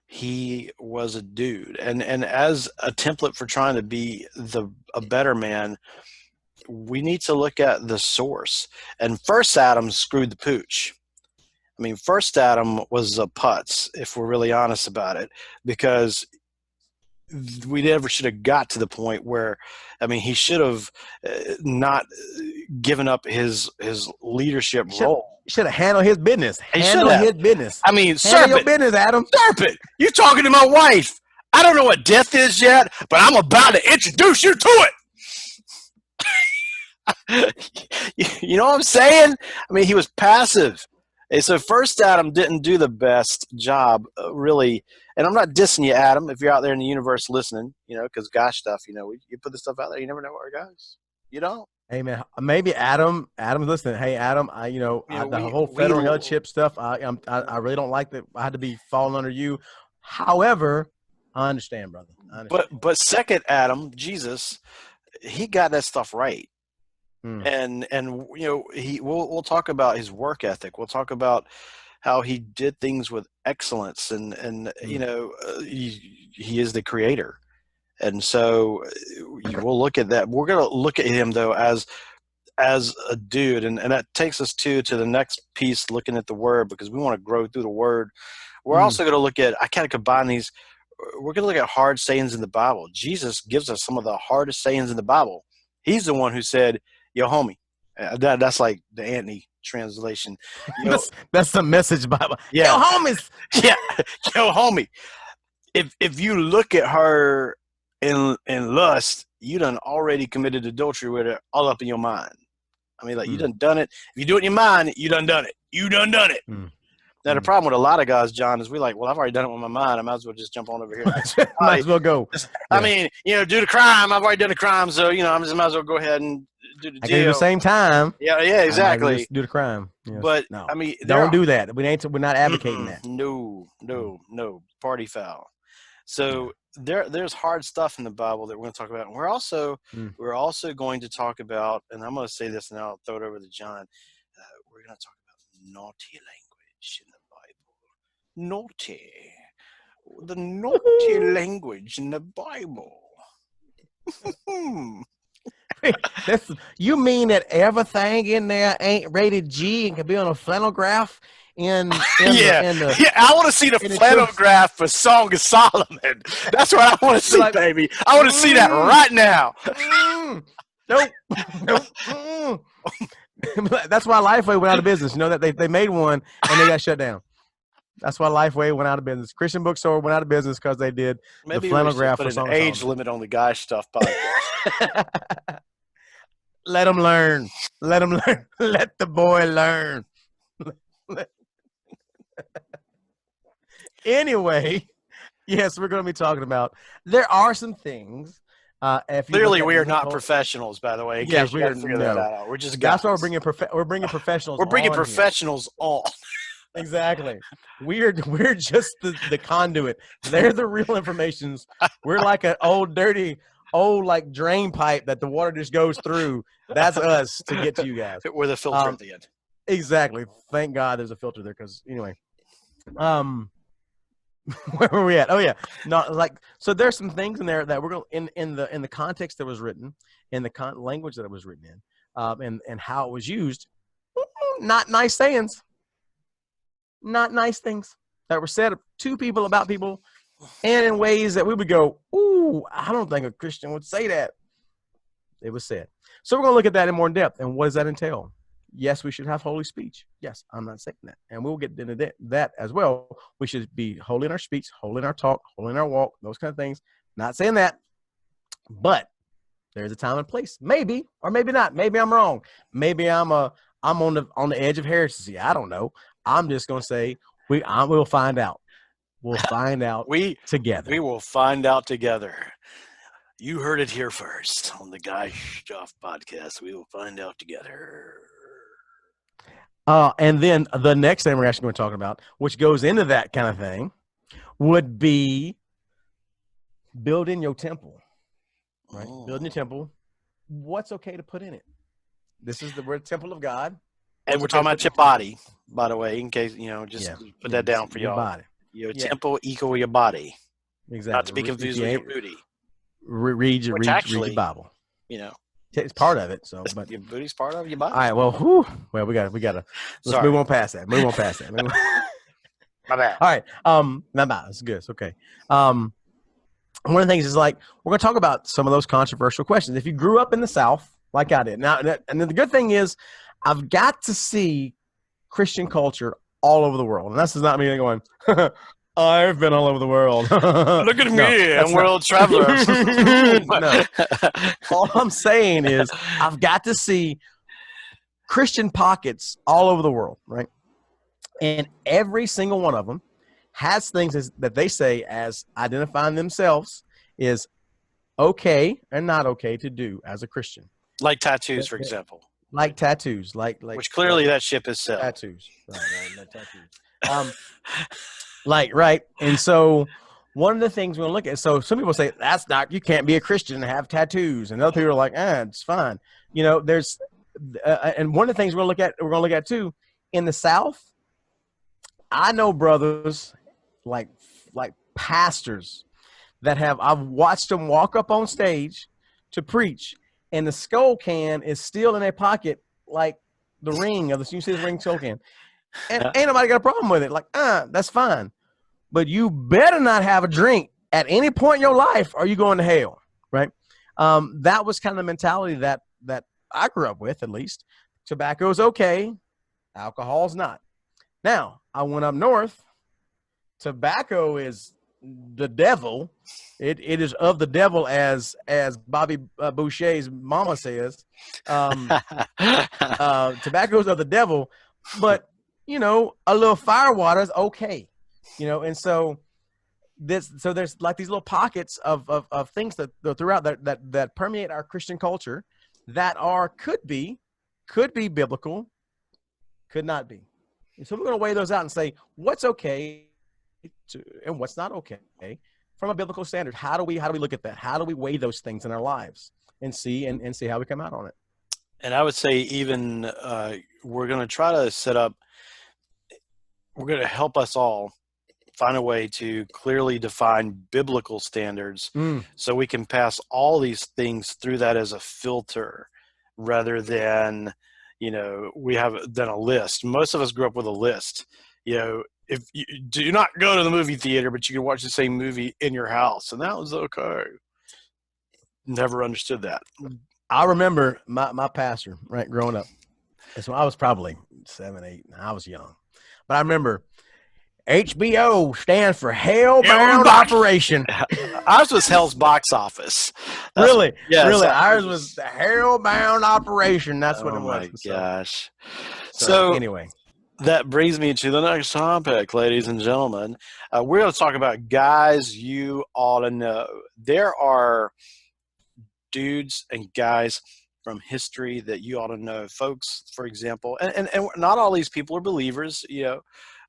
He was a dude, and as a template for trying to be a better man, we need to look at the source. And first Adam screwed the pooch. I mean, first Adam was a putz, if we're really honest about it, because we never should have got to the point where, I mean, he should have not given up his leadership role. He should have handled his business. Handle his business. I mean, handle your business, Adam. Serpent, you talking to my wife. I don't know what death is yet, but I'm about to introduce you to it. You know what I'm saying? I mean, he was passive. And so first Adam didn't do the best job, really. And I'm not dissing you, Adam, if you're out there in the universe listening, you know, because gosh stuff, you know, you put this stuff out there, you never know where it goes. You don't. Hey, man, maybe Adam's listening. Hey, Adam, the whole federal headship stuff, I really don't like that I had to be falling under you. However, I understand, brother. But second Adam, Jesus, he got that stuff right. And you know, we'll talk about his work ethic. We'll talk about how he did things with excellence, and you know, he is the creator. And so we'll look at that. We're going to look at him though as a dude, and that takes us to the next piece, looking at the word, because we want to grow through the word. We're also going to look at, I kind of combine these. We're going to look at hard sayings in the Bible. Jesus gives us some of the hardest sayings in the Bible. He's the one who said, "Yo, homie." That's like the Anthony translation. That's the Message Bible. Yeah. Yo, homies. Yeah. Yo, homie. If you look at her in lust, you done already committed adultery with her all up in your mind. I mean, like you done it. If you do it in your mind, you done it. You done it. Now, the problem with a lot of guys, John, is we like, well, I've already done it with my mind. I might as well just jump on over here. Might as well go. I mean, you know, do the crime. I've already done the crime. So, you know, I might as well go ahead and do the deal. At the same time. Yeah, exactly. Do the crime. Yes. But, no. I mean. Don't do that. We're not advocating that. No. Party foul. So there's hard stuff in the Bible that we're going to talk about. And we're also going to talk about, and I'm going to say this and I'll throw it over to John. We're going to talk about naughty language in the Bible. Naughty. The naughty language in the Bible. You mean that everything in there ain't rated G and can be on a flannel graph? I want to see the flannel graph for Song of Solomon. That's what I want to see, baby. I want to see that right now. Nope. That's why Lifeway went out of business. You know that they made one and they got shut down. That's why Lifeway went out of business. Christian Bookstore went out of business because they did the flannel graph for Song of Solomon. Age limit on the Guy Stuff podcast. Let them learn. Let them learn. Let the boy learn. Anyway, yes, we're going to be talking about. There are some things. Clearly, we are not professionals, by the way. Yes, we are. We're just guys. That's why we're bringing professionals. We're bringing professionals on. Exactly. We're just the conduit. They're the real informations. We're like an old dirty like drain pipe that the water just goes through. That's us to get to you guys. With a filter at the end. Exactly. Thank God there's a filter there because anyway. Where were we at? Oh yeah, not like so. There's some things in there that we're going in the context that was written, in the language that it was written in, and how it was used. Not nice sayings, not nice things that were said to people about people, and in ways that we would go, "Ooh, I don't think a Christian would say that." It was said. So we're going to look at that in more depth. And what does that entail? Yes, we should have holy speech. Yes, I'm not saying that. And we'll get into that as well. We should be holy in our speech, holy in our talk, holy in our walk, those kind of things. Not saying that, but there's a time and place. Maybe, or maybe not. Maybe I'm wrong. Maybe I'm on the edge of heresy. I don't know. I'm just going to say we'll find out. We'll find out together. We will find out together. You heard it here first on the Guy Schtuff podcast. We will find out together. And then the next thing we're actually going to talk about, which goes into that kind of thing, would be building your temple, right? Oh. Building your temple. What's okay to put in it? This is we're the temple of God. And we're talking about your body, by the way, in case, put that down for your y'all. body. Your temple equal your body. Exactly. Not to be confused with your booty. Read your Bible. It's part of it. So, but your booty's part of your body. All right. Well, we got to. Let's move on past that. My bad. All right. My bad. It's good. It's okay. One of the things is like we're going to talk about some of those controversial questions. If you grew up in the South, like I did, now, and then the good thing is, I've got to see Christian culture all over the world, and this is not me going. I've been all over the world. Look at me, I'm world traveler. No. All I'm saying is I've got to see Christian pockets all over the world, right? And every single one of them has things that they say as identifying themselves is okay and not okay to do as a Christian. Like tattoos, for example. Like tattoos, like which clearly that ship is set. Tattoos, right, tattoos. Right, and so one of the things we're gonna look at. So some people say that's not, you can't be a Christian and have tattoos, and other people are like, it's fine. There's, and one of the things we're gonna look at too in the South. I know brothers like pastors that I've watched them walk up on stage to preach, and the skull can is still in their pocket, like the ring of the you see the ring skull can. And ain't nobody got a problem with it. Like, that's fine. But you better not have a drink at any point in your life or you going to hell, right? That was kind of the mentality that I grew up with, at least. Tobacco's okay. Alcohol's not. Now, I went up north. Tobacco is the devil. It is of the devil, as Bobby Boucher's mama says. Tobacco's of the devil, but a little fire water is okay, and so there's like these little pockets of things that go throughout that permeate our Christian culture that could be biblical, could not be. And so we're going to weigh those out and say what's okay and what's not okay from a biblical standard. How do we look at that? How do we weigh those things in our lives and see how we come out on it? And I would say even we're going to try to set up. We're going to help us all find a way to clearly define biblical standards so we can pass all these things through that as a filter rather than, we have then a list. Most of us grew up with a list. If you do not go to the movie theater, but you can watch the same movie in your house, and that was okay. Never understood that. I remember my pastor, right, growing up. And so I was probably 7, 8, and I was young. But I remember HBO stands for Hellbound Operation. Ours was Hell's Box Office. Really? Ours was the Hellbound Operation. That's what it was. Oh, my gosh. So anyway. That brings me to the next topic, ladies and gentlemen. We're going to talk about guys you ought to know. There are dudes and guys from history that you ought to know. Folks, for example, and not all these people are believers,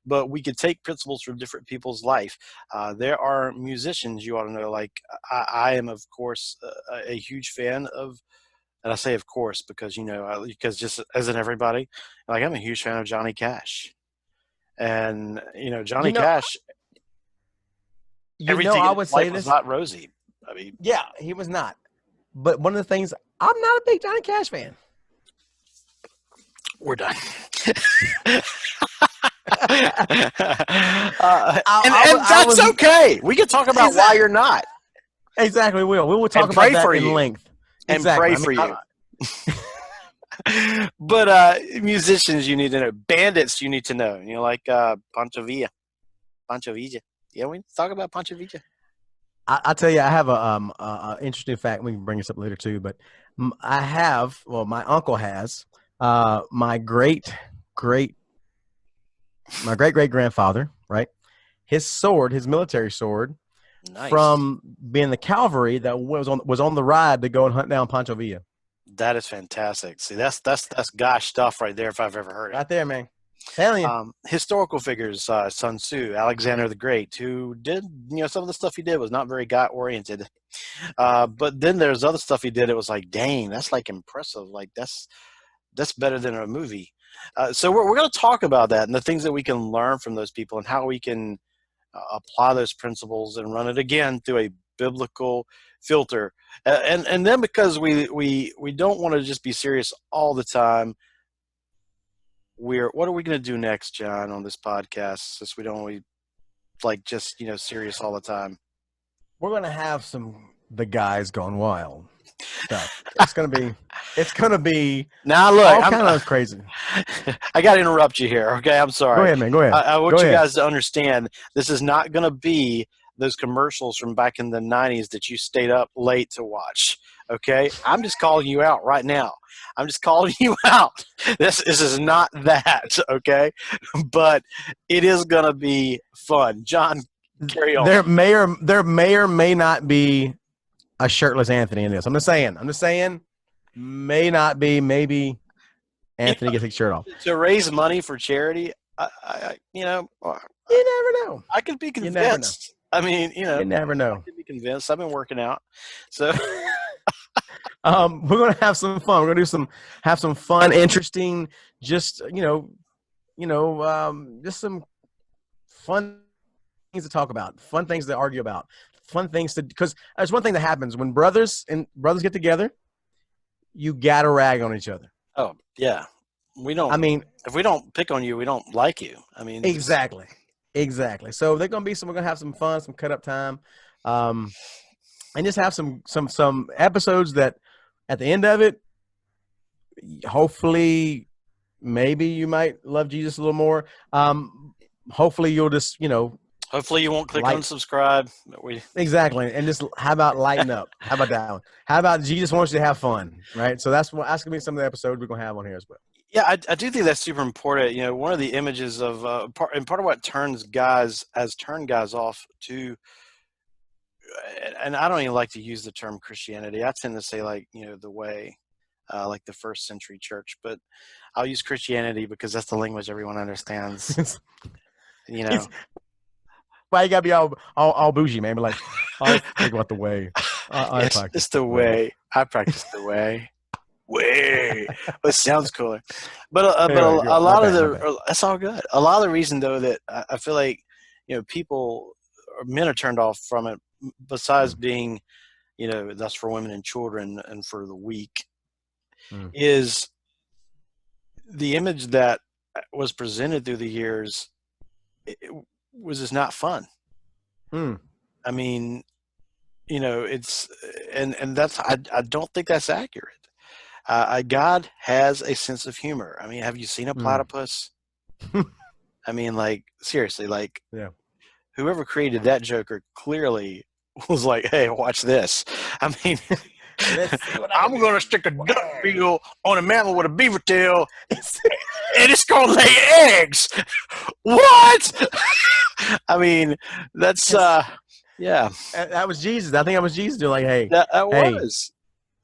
but we could take principles from different people's life. There are musicians you ought to know. Like I am, of course, a huge fan of, and I say of course because because just as in everybody, like I'm a huge fan of Johnny Cash, and Johnny Cash. everything I in would his say life was this. not rosy. I mean, Yeah, he was not. But one of the things, I'm not a big Johnny Cash fan. we're done. And I that's was okay. We can talk about why you're not, exactly. We will talk and about pray that for in you, length. and Exactly. pray I mean, for you. But musicians, you need to know. Bandits, you need to know. You know, like Pancho Villa, Pancho Villa. Yeah, we talk about Pancho Villa. I tell you, I have a interesting fact. We can bring this up later too. But I have, well, my uncle has, my great great grandfather, right? His sword, his military sword, Nice. from being the cavalry that was on the ride to go and hunt down Pancho Villa. That is fantastic. See, that's gosh stuff right there if I've ever heard it. Right there, man. Telling you. Historical figures, Sun Tzu, Alexander the Great, who did, some of the stuff he did was not very God oriented. But then there's other stuff he did. It was like, dang, that's like impressive. Like that's better than a movie. So we're going to talk about that and the things that we can learn from those people and how we can apply those principles and run it again through a biblical filter. And then because we don't want to just be serious all the time, what are we going to do next, John, on this podcast, since we don't want to like just serious all the time? We're gonna have the guys gone wild stuff. It's gonna be Now look, all kind of crazy. I got to interrupt you here. Okay, I'm Go sorry. ahead, man. Go ahead. I want Go you ahead. guys to understand this is not going to be those commercials from back in the 90s that you stayed up late to watch. Okay, I'm just calling you out right now. I'm just calling you out. This is not that. Okay, but it is going to be fun. John, carry on. There may or may not be a shirtless Anthony in this. I'm just saying, may not be. Maybe Anthony gets his shirt off. To raise money for charity, You never know. I could be You never know. convinced. I mean, You never I know. could be convinced. I've been working out, so We're gonna have some fun. We're gonna have some fun, interesting, just just some fun things to talk about, fun things to argue about, fun things to, because there's one thing that happens when brothers get together, you gotta rag on each other. oh yeah, we don't. I mean, If we don't pick on you, we don't like you. I mean, exactly. So we're gonna have some fun, some cut up time, and just have some episodes that at the end of it, hopefully, maybe you might love Jesus a little more. Hopefully you'll just hopefully you won't click like unsubscribe. But exactly, and just how about lighten up? How about that one? How about Jesus wants you to have fun, right? So that's gonna be some of the episodes we're gonna have on here as well. yeah, I do think that's super important. One of the images of part of what turn guys off to, and I don't even like to use the term Christianity. I tend to say like the way, like the first century church, but I'll use Christianity because that's the language everyone understands. Why you gotta be all bougie, man? But like, I think about the way. It's the way. I practice the way. Way. It sounds cooler. But a lot of that's all good. A lot of the reason though that I feel like people or men are turned off from it, besides being that's for women and children and for the weak, is the image that was presented through the years. It was just not fun. I mean, it's and that's I don't think that's accurate. God has a sense of humor. I mean, have you seen a platypus? I mean, like seriously, like whoever created that Joker clearly was like, "Hey, watch this." I mean, I'm gonna stick a duck bill on a mammal with a beaver tail, and it's gonna lay eggs. What? I mean, that's yeah. That was Jesus. I think that was Jesus doing like, hey, That was.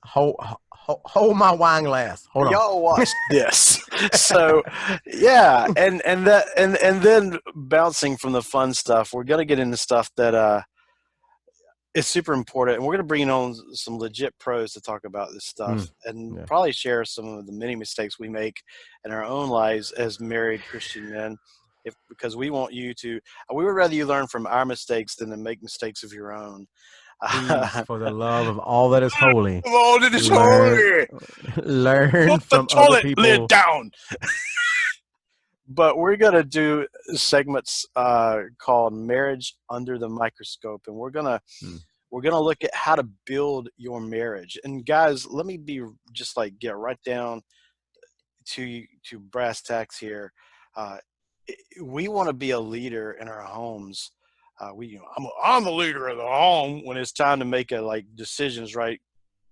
Hold my wine glass. Hold on. Y'all watch this. So yeah, and then bouncing from the fun stuff, we're gonna get into stuff that is super important, and we're gonna bring on some legit pros to talk about this stuff, and probably share some of the many mistakes we make in our own lives as married Christian men. because we want you to. We would rather you learn from our mistakes than to make mistakes of your own. Please, for the love of all that is holy, Oh, it is learn holy. learn Put the from other toilet lid people. down. But we're gonna do segments called "Marriage Under the Microscope," and Hmm. we're gonna look at how to build your marriage. And guys, let me be just like get right down to brass tacks here. Uh, we want to be a leader in our homes. I'm the leader of the home when it's time to make a like decisions, right?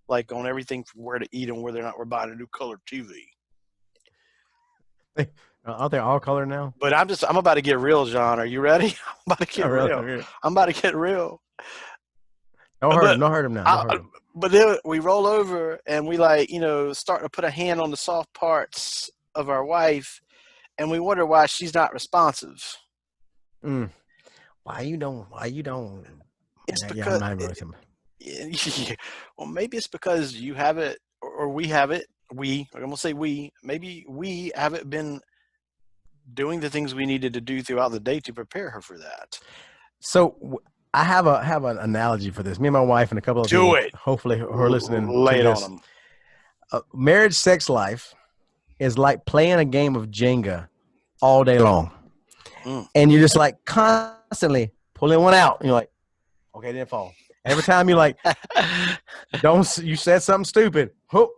Like on everything from where to eat and whether or not we're buying a new color TV. Aren't they all color now? But I'm about to get real, John. Are you ready? I'm about to get Oh, really? real. Okay. I'm about to get real. Don't hurt But him. Don't hurt him now. Don't I, hurt him. but then we roll over and we like, start to put a hand on the soft parts of our wife and we wonder why she's not responsive. Mm. Why you don't? Why you don't? It's Yeah, I'm because, not even with him. well, maybe it's because you have it or we have it. I'm going to say maybe we haven't been doing the things we needed to do throughout the day to prepare her for that. So I have an analogy for this. Me and my wife and a couple of Do people, it. hopefully, who are listening to Lay it on this. them. Marriage sex life is like playing a game of Jenga all day long, Mm. and you're just like constantly pulling one out. And you're like, okay, it didn't fall. Every time you're like, you said something stupid. Whoop.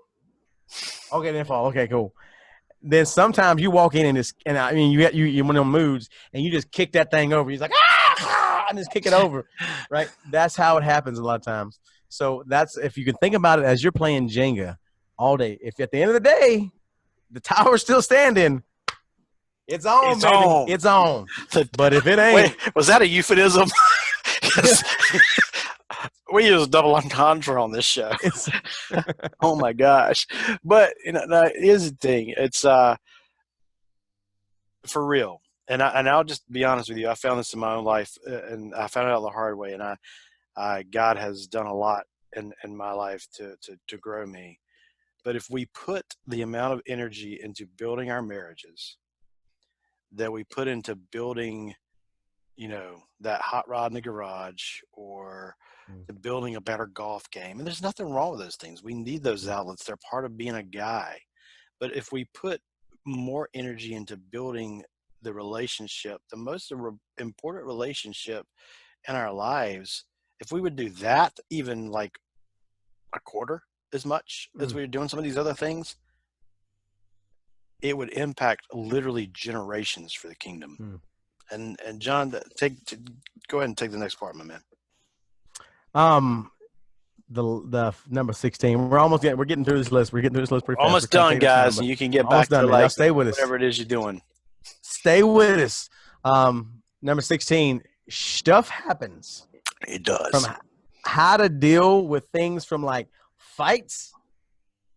Okay, it didn't fall. Okay, cool. Then sometimes you walk in and I mean you're one of them moods and you just kick that thing over. He's like and just kick it over, right? That's how it happens a lot of times. So that's if you can think about it as you're playing Jenga all day. If at the end of the day the tower's still standing, it's on, It's baby, on. it's on. But if it ain't, Wait, was that a euphemism? 'Cause we use double entendre on this show. it's Oh my gosh! But that is the thing. It's for real. And I'll just be honest with you. I found this in my own life, and I found it out the hard way. And God has done a lot in my life to grow me. But if we put the amount of energy into building our marriages that we put into building, that hot rod in the garage or to building a better golf game, and there's nothing wrong with those things. We need those outlets. They're part of being a guy. But if we put more energy into building the relationship, the most important relationship in our lives, if we would do that even like a quarter as much as we were doing some of these other things, it would impact literally generations for the kingdom. And John, go ahead and take the next part, my man. The number 16. We're getting through this list. We're getting through this list pretty fast. Almost done, guys, and you can get back almost to done, man. Y'all like stay with us. whatever it is you're doing. Stay with us. Number 16. Stuff happens. It does. From how to deal with things from like fights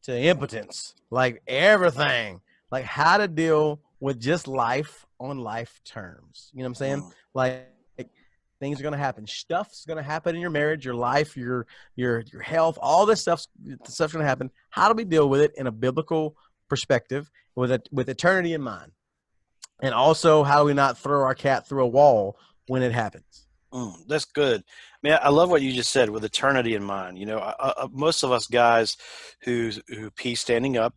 to impotence, like everything, like how to deal with just life on life terms. You know what I'm saying? Like things are going to happen. Stuff's going to happen in your marriage, your life, your health, all this stuff's going to happen. How do we deal with it in a biblical perspective with eternity in mind? And also, how do we not throw our cat through a wall when it happens? That's good. Man, I love what you just said with eternity in mind. Most of us guys who pee standing up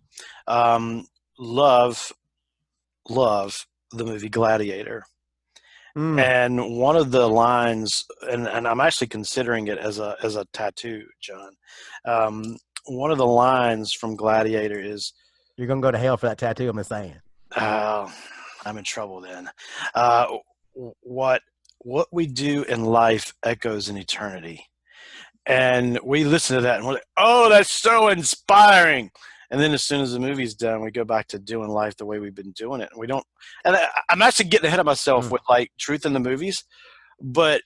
love the movie Gladiator. And one of the lines, and I'm actually considering it as a tattoo, John. One of the lines from Gladiator is, "You're gonna go to hell for that tattoo." I'm just saying. I'm in trouble then. What we do in life echoes in eternity. And we listen to that and we're like, oh, that's so inspiring. And then as soon as the movie's done, we go back to doing life the way we've been doing it. And we don't, and I'm actually getting ahead of myself with like truth in the movies, but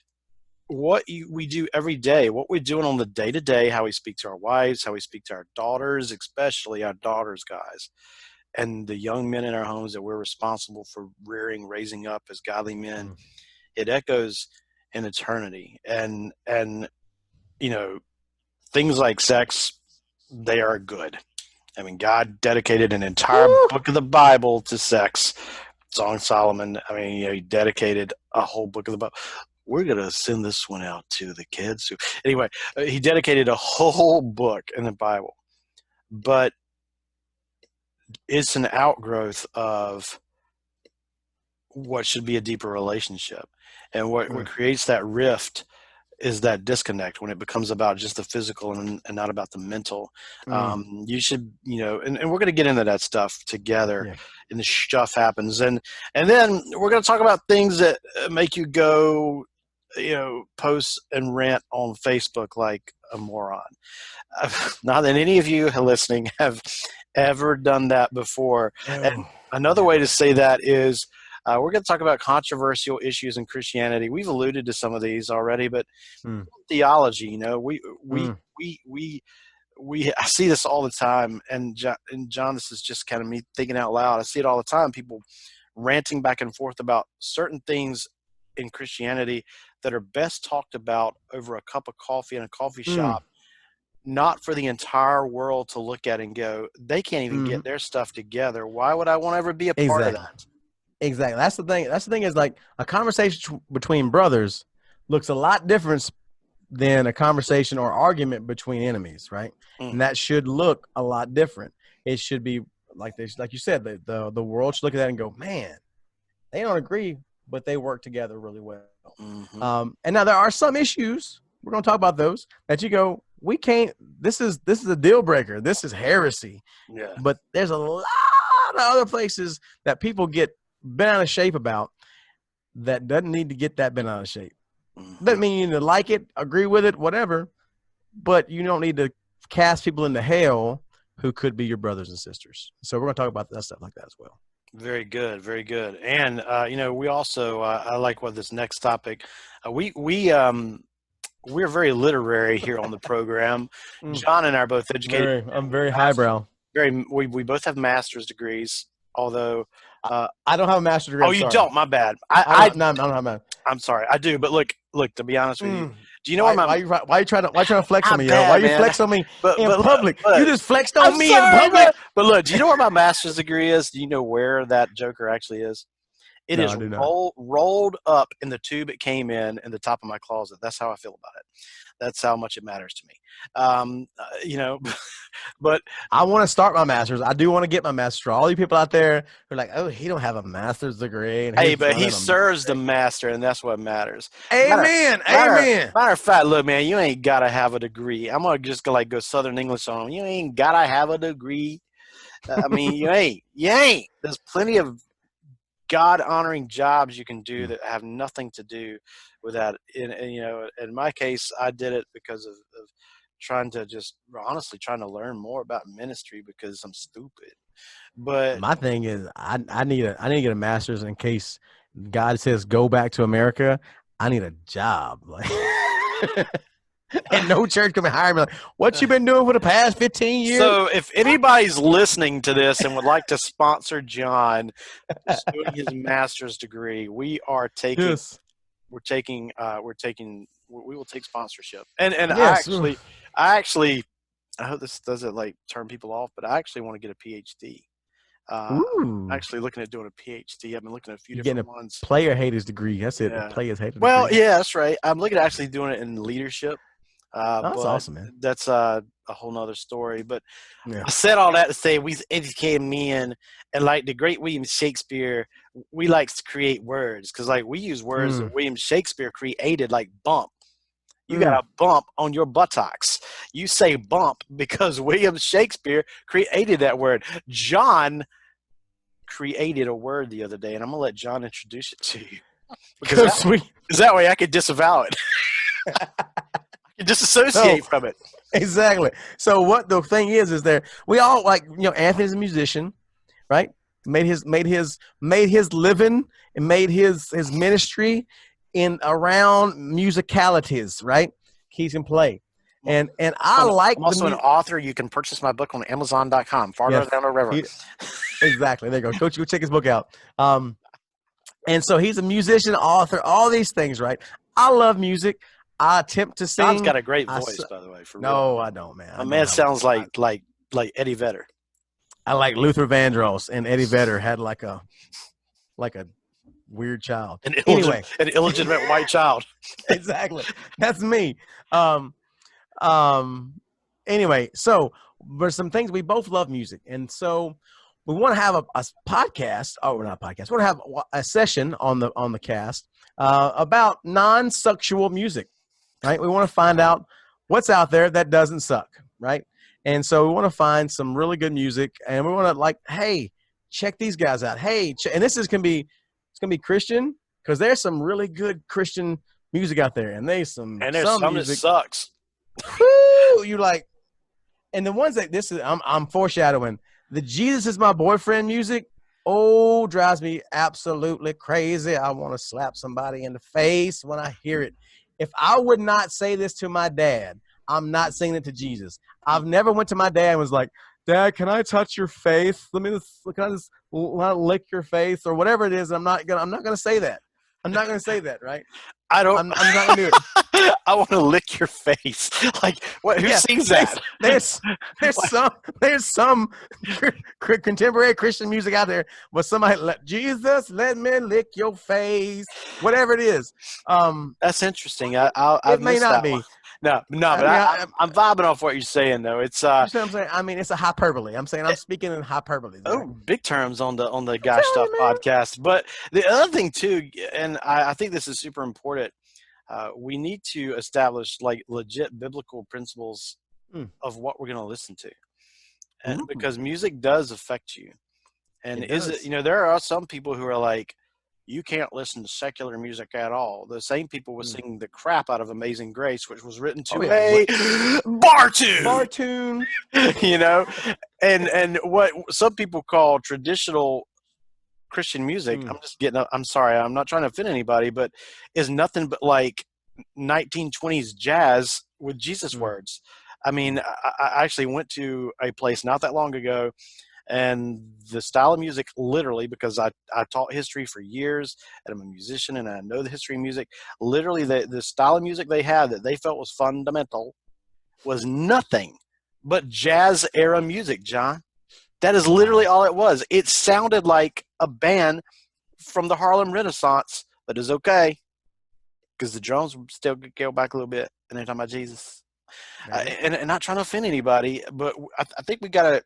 what we do every day, what we're doing on the day to day, how we speak to our wives, how we speak to our daughters, especially our daughters, guys, and the young men in our homes that we're responsible for raising up as godly men, it echoes in eternity. And things like sex, they are good. I mean, God dedicated an entire book of the Bible to sex. Song of Solomon. I mean, he dedicated a whole book of the Bible. We're gonna send this one out to the kids. Anyway, he dedicated a whole book in the Bible, but it's an outgrowth of what should be a deeper relationship, and what creates that rift is that disconnect when it becomes about just the physical and not about the mental. You should, and we're going to get into that stuff together, and the stuff happens, and then we're going to talk about things that make you go, post and rant on Facebook like a moron. Not that any of you listening have ever done that before. And another way to say that is, we're going to talk about controversial issues in Christianity. We've alluded to some of these already, but theology, I see this all the time, and John, this is just kind of me thinking out loud. I see it all the time. People ranting back and forth about certain things in Christianity that are best talked about over a cup of coffee in a coffee shop, not for the entire world to look at and go, they can't even get their stuff together. Why would I want to ever be a part of that? Exactly. That's the thing. That's the thing is, like, a conversation between brothers looks a lot different than a conversation or argument between enemies, right? And that should look a lot different. It should be like this, like you said, the world should look at that and go, man, they don't agree, but they work together really well. And now there are some issues, we're going to talk about those, that you go, we can't, this is a deal breaker. This is heresy. Yeah. But there's a lot of other places that people get bent out of shape about that doesn't need to get that bent out of shape. Doesn't mean you need to like it, agree with it, whatever, but you don't need to cast people into hell who could be your brothers and sisters. So we're going to talk about that stuff like that as well. Very good, very good. And we also I like what this next topic. We're very literary here on the program. John and I are both educated. I'm very highbrow. We both have master's degrees, although I don't have a master's degree. Oh, you don't? My bad. I don't have a master's. I'm sorry. I do, but look. To be honest with you, do you know why you trying to flex on me? Why you flex on me in public? But, you just flexed on me in public. But look, do you know where my master's degree is? Do you know where that joker actually is? It is rolled up in the tube it came in the top of my closet. That's how I feel about it. That's how much it matters to me. But I want to start my master's. I do want to get my master's. For all you people out there who are like, oh, he don't have a master's degree. And hey, but he serves the master, and that's what matters. Amen. Amen. Matter of fact, look, man, you ain't got to have a degree. I'm going to just go Southern English on him. You ain't got to have a degree. I mean, you ain't. There's plenty of God-honoring jobs you can do that have nothing to do with that. In my case, I did it because of trying to learn more about ministry because I'm stupid. But my thing is, I need to get a master's in case God says go back to America. I need a job, and no church can hire me. Like, what you been doing for the past 15 years? So if anybody's listening to this and would like to sponsor John doing his master's degree, we will take sponsorship. And yes, I actually I hope this doesn't turn people off, but I actually want to get a PhD. I'm actually looking at doing a PhD. I've been looking at a few different ones. Player haters degree. That's it. Yeah. Players haters degree. Well, yeah, that's right. I'm looking at actually doing it in leadership. That's awesome, man. That's a whole nother story. But I said all that to say we've educated men, and like the great William Shakespeare, we like to create words because we use words that William Shakespeare created, like bump. You got a bump on your buttocks. You say bump because William Shakespeare created that word. John created a word the other day, and I'm going to let John introduce it to you. Because that way I could disavow it. I can disassociate from it. Exactly. So what the thing is we all Anthony's a musician, right? Made his living and made his ministry in around musicalities, right? He can play. And I'm also an author. You can purchase my book on Amazon.com. Farther down the river. Exactly. There you go. Go check his book out. And so he's a musician, author, all these things, right? I love music. I attempt to sing. John's got a great voice, by the way. No, I don't, man. My man sounds like Eddie Vedder. I like Luther Vandross, and Eddie Vedder had like a like a weird child. An Anyway, illegitimate white child. exactly. That's me. Um, um, anyway, so there's some things we both love music, and so we want to have a podcast. Oh, not a podcast. We want to have a session on the cast about non-sexual music, right? We want to find out what's out there that doesn't suck, right? And so we want to find some really good music, and we want to like, hey, check these guys out. Hey, and this is gonna be Christian because there's some really good Christian music out there, and there's some Some that music. sucks. Whoo, you like, and the ones that this is, I'm foreshadowing the Jesus is my boyfriend music. Oh, drives me absolutely crazy. I want to slap somebody in the face when I hear it. If I would not say this to my dad, I'm not singing it to Jesus. I've never went to my dad and was like, Dad, can I touch your face? Can I just lick your face or whatever it is? I'm not gonna say that. I'm not gonna say that, right? I don't. I'm not gonna do it. I want to lick your face. Like what? Who sings that? There's some contemporary Christian music out there, but somebody Jesus, let me lick your face, whatever it is. That's interesting. It may not be. No, but I'm vibing off what you're saying though. It's you know what I'm saying? I mean, it's a hyperbole. I'm speaking in hyperbole. Oh, big terms on the Guy Schtuff podcast. But the other thing too, and I think this is super important. We need to establish like legit biblical principles of what we're going to listen to, and because music does affect you. And there are some people who are like, you can't listen to secular music at all. The same people were singing the crap out of Amazing Grace, which was written to a bar tune. Bar tune. And what some people call traditional Christian music, I'm sorry, I'm not trying to offend anybody, but is nothing but like 1920s jazz with Jesus words. I mean, I actually went to a place not that long ago, and the style of music, literally, because I taught history for years, and I'm a musician, and I know the history of music. Literally, the style of music they had that they felt was fundamental was nothing but jazz era music, John. That is literally all it was. It sounded like a band from the Harlem Renaissance, but it's okay because the drums still go back a little bit, and they're talking about Jesus. And not trying to offend anybody, but I think we got to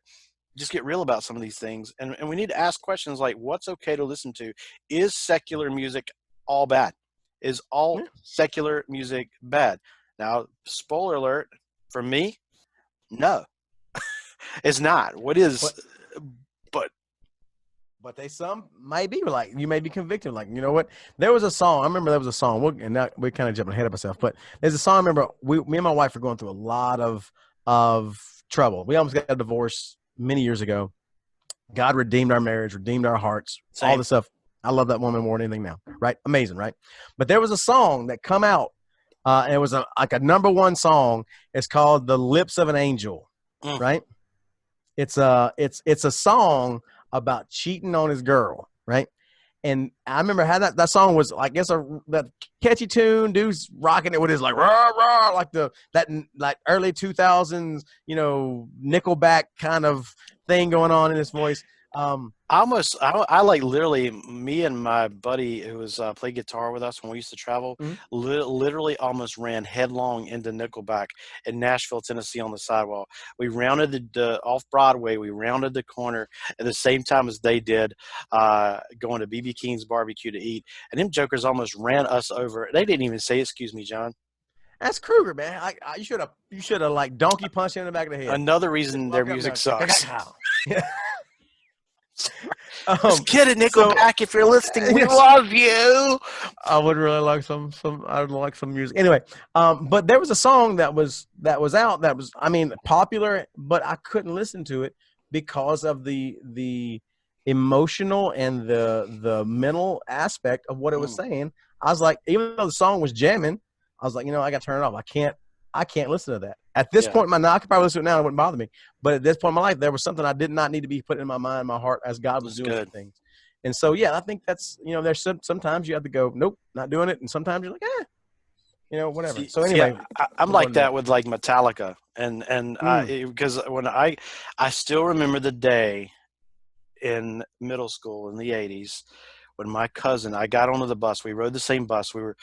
just get real about some of these things. And we need to ask questions like, what's okay to listen to? Is secular music all bad? Is all secular music bad? Now, spoiler alert, for me, no. It's not. What is... But some might be like, you may be convicted. Like, you know what? There was a song. I remember there was a song. And now we're kind of jumping ahead of ourselves. But there's a song. I remember me and my wife were going through a lot of trouble. We almost got a divorce many years ago. God redeemed our marriage, redeemed our hearts, all this stuff. I love that woman more than anything now. Right? Amazing, right? But there was a song that come out. And it was like a number one song. It's called "The Lips of an Angel." Right? It's a song about cheating on his girl, right? And I remember how that song was, I guess, that catchy tune. Dude's rocking it with his like rah rah, like that early 2000s, Nickelback kind of thing going on in his voice. I like literally, me and my buddy who was played guitar with us when we used to travel, literally almost ran headlong into Nickelback in Nashville, Tennessee on the sidewalk. We rounded the off Broadway. We rounded the corner at the same time as they did, going to BB King's barbecue to eat. And them jokers almost ran us over. They didn't even say, "Excuse me, John." That's Kruger, man. You should have like donkey punched him in the back of the head. Another reason their music sucks. Just kidding, Nickelback. If you're listening, we love you. I would really like some. I'd like some music. Anyway, but there was a song that was out that was, I mean, popular, but I couldn't listen to it because of the emotional and the mental aspect of what it was saying. I was like, even though the song was jamming, I was like, I got to turn it off. I can't listen to that. At this point in my life, I could probably listen to it now, it wouldn't bother me. But at this point in my life, there was something I did not need to be put in my mind, my heart, as God was doing things. And so, I think that's, there's sometimes you have to go, nope, not doing it. And sometimes you're like, whatever. So anyway. I'm like that with like Metallica. And because when I still remember the day in middle school in the 80s when my cousin, I got onto the bus. We rode the same bus. We were,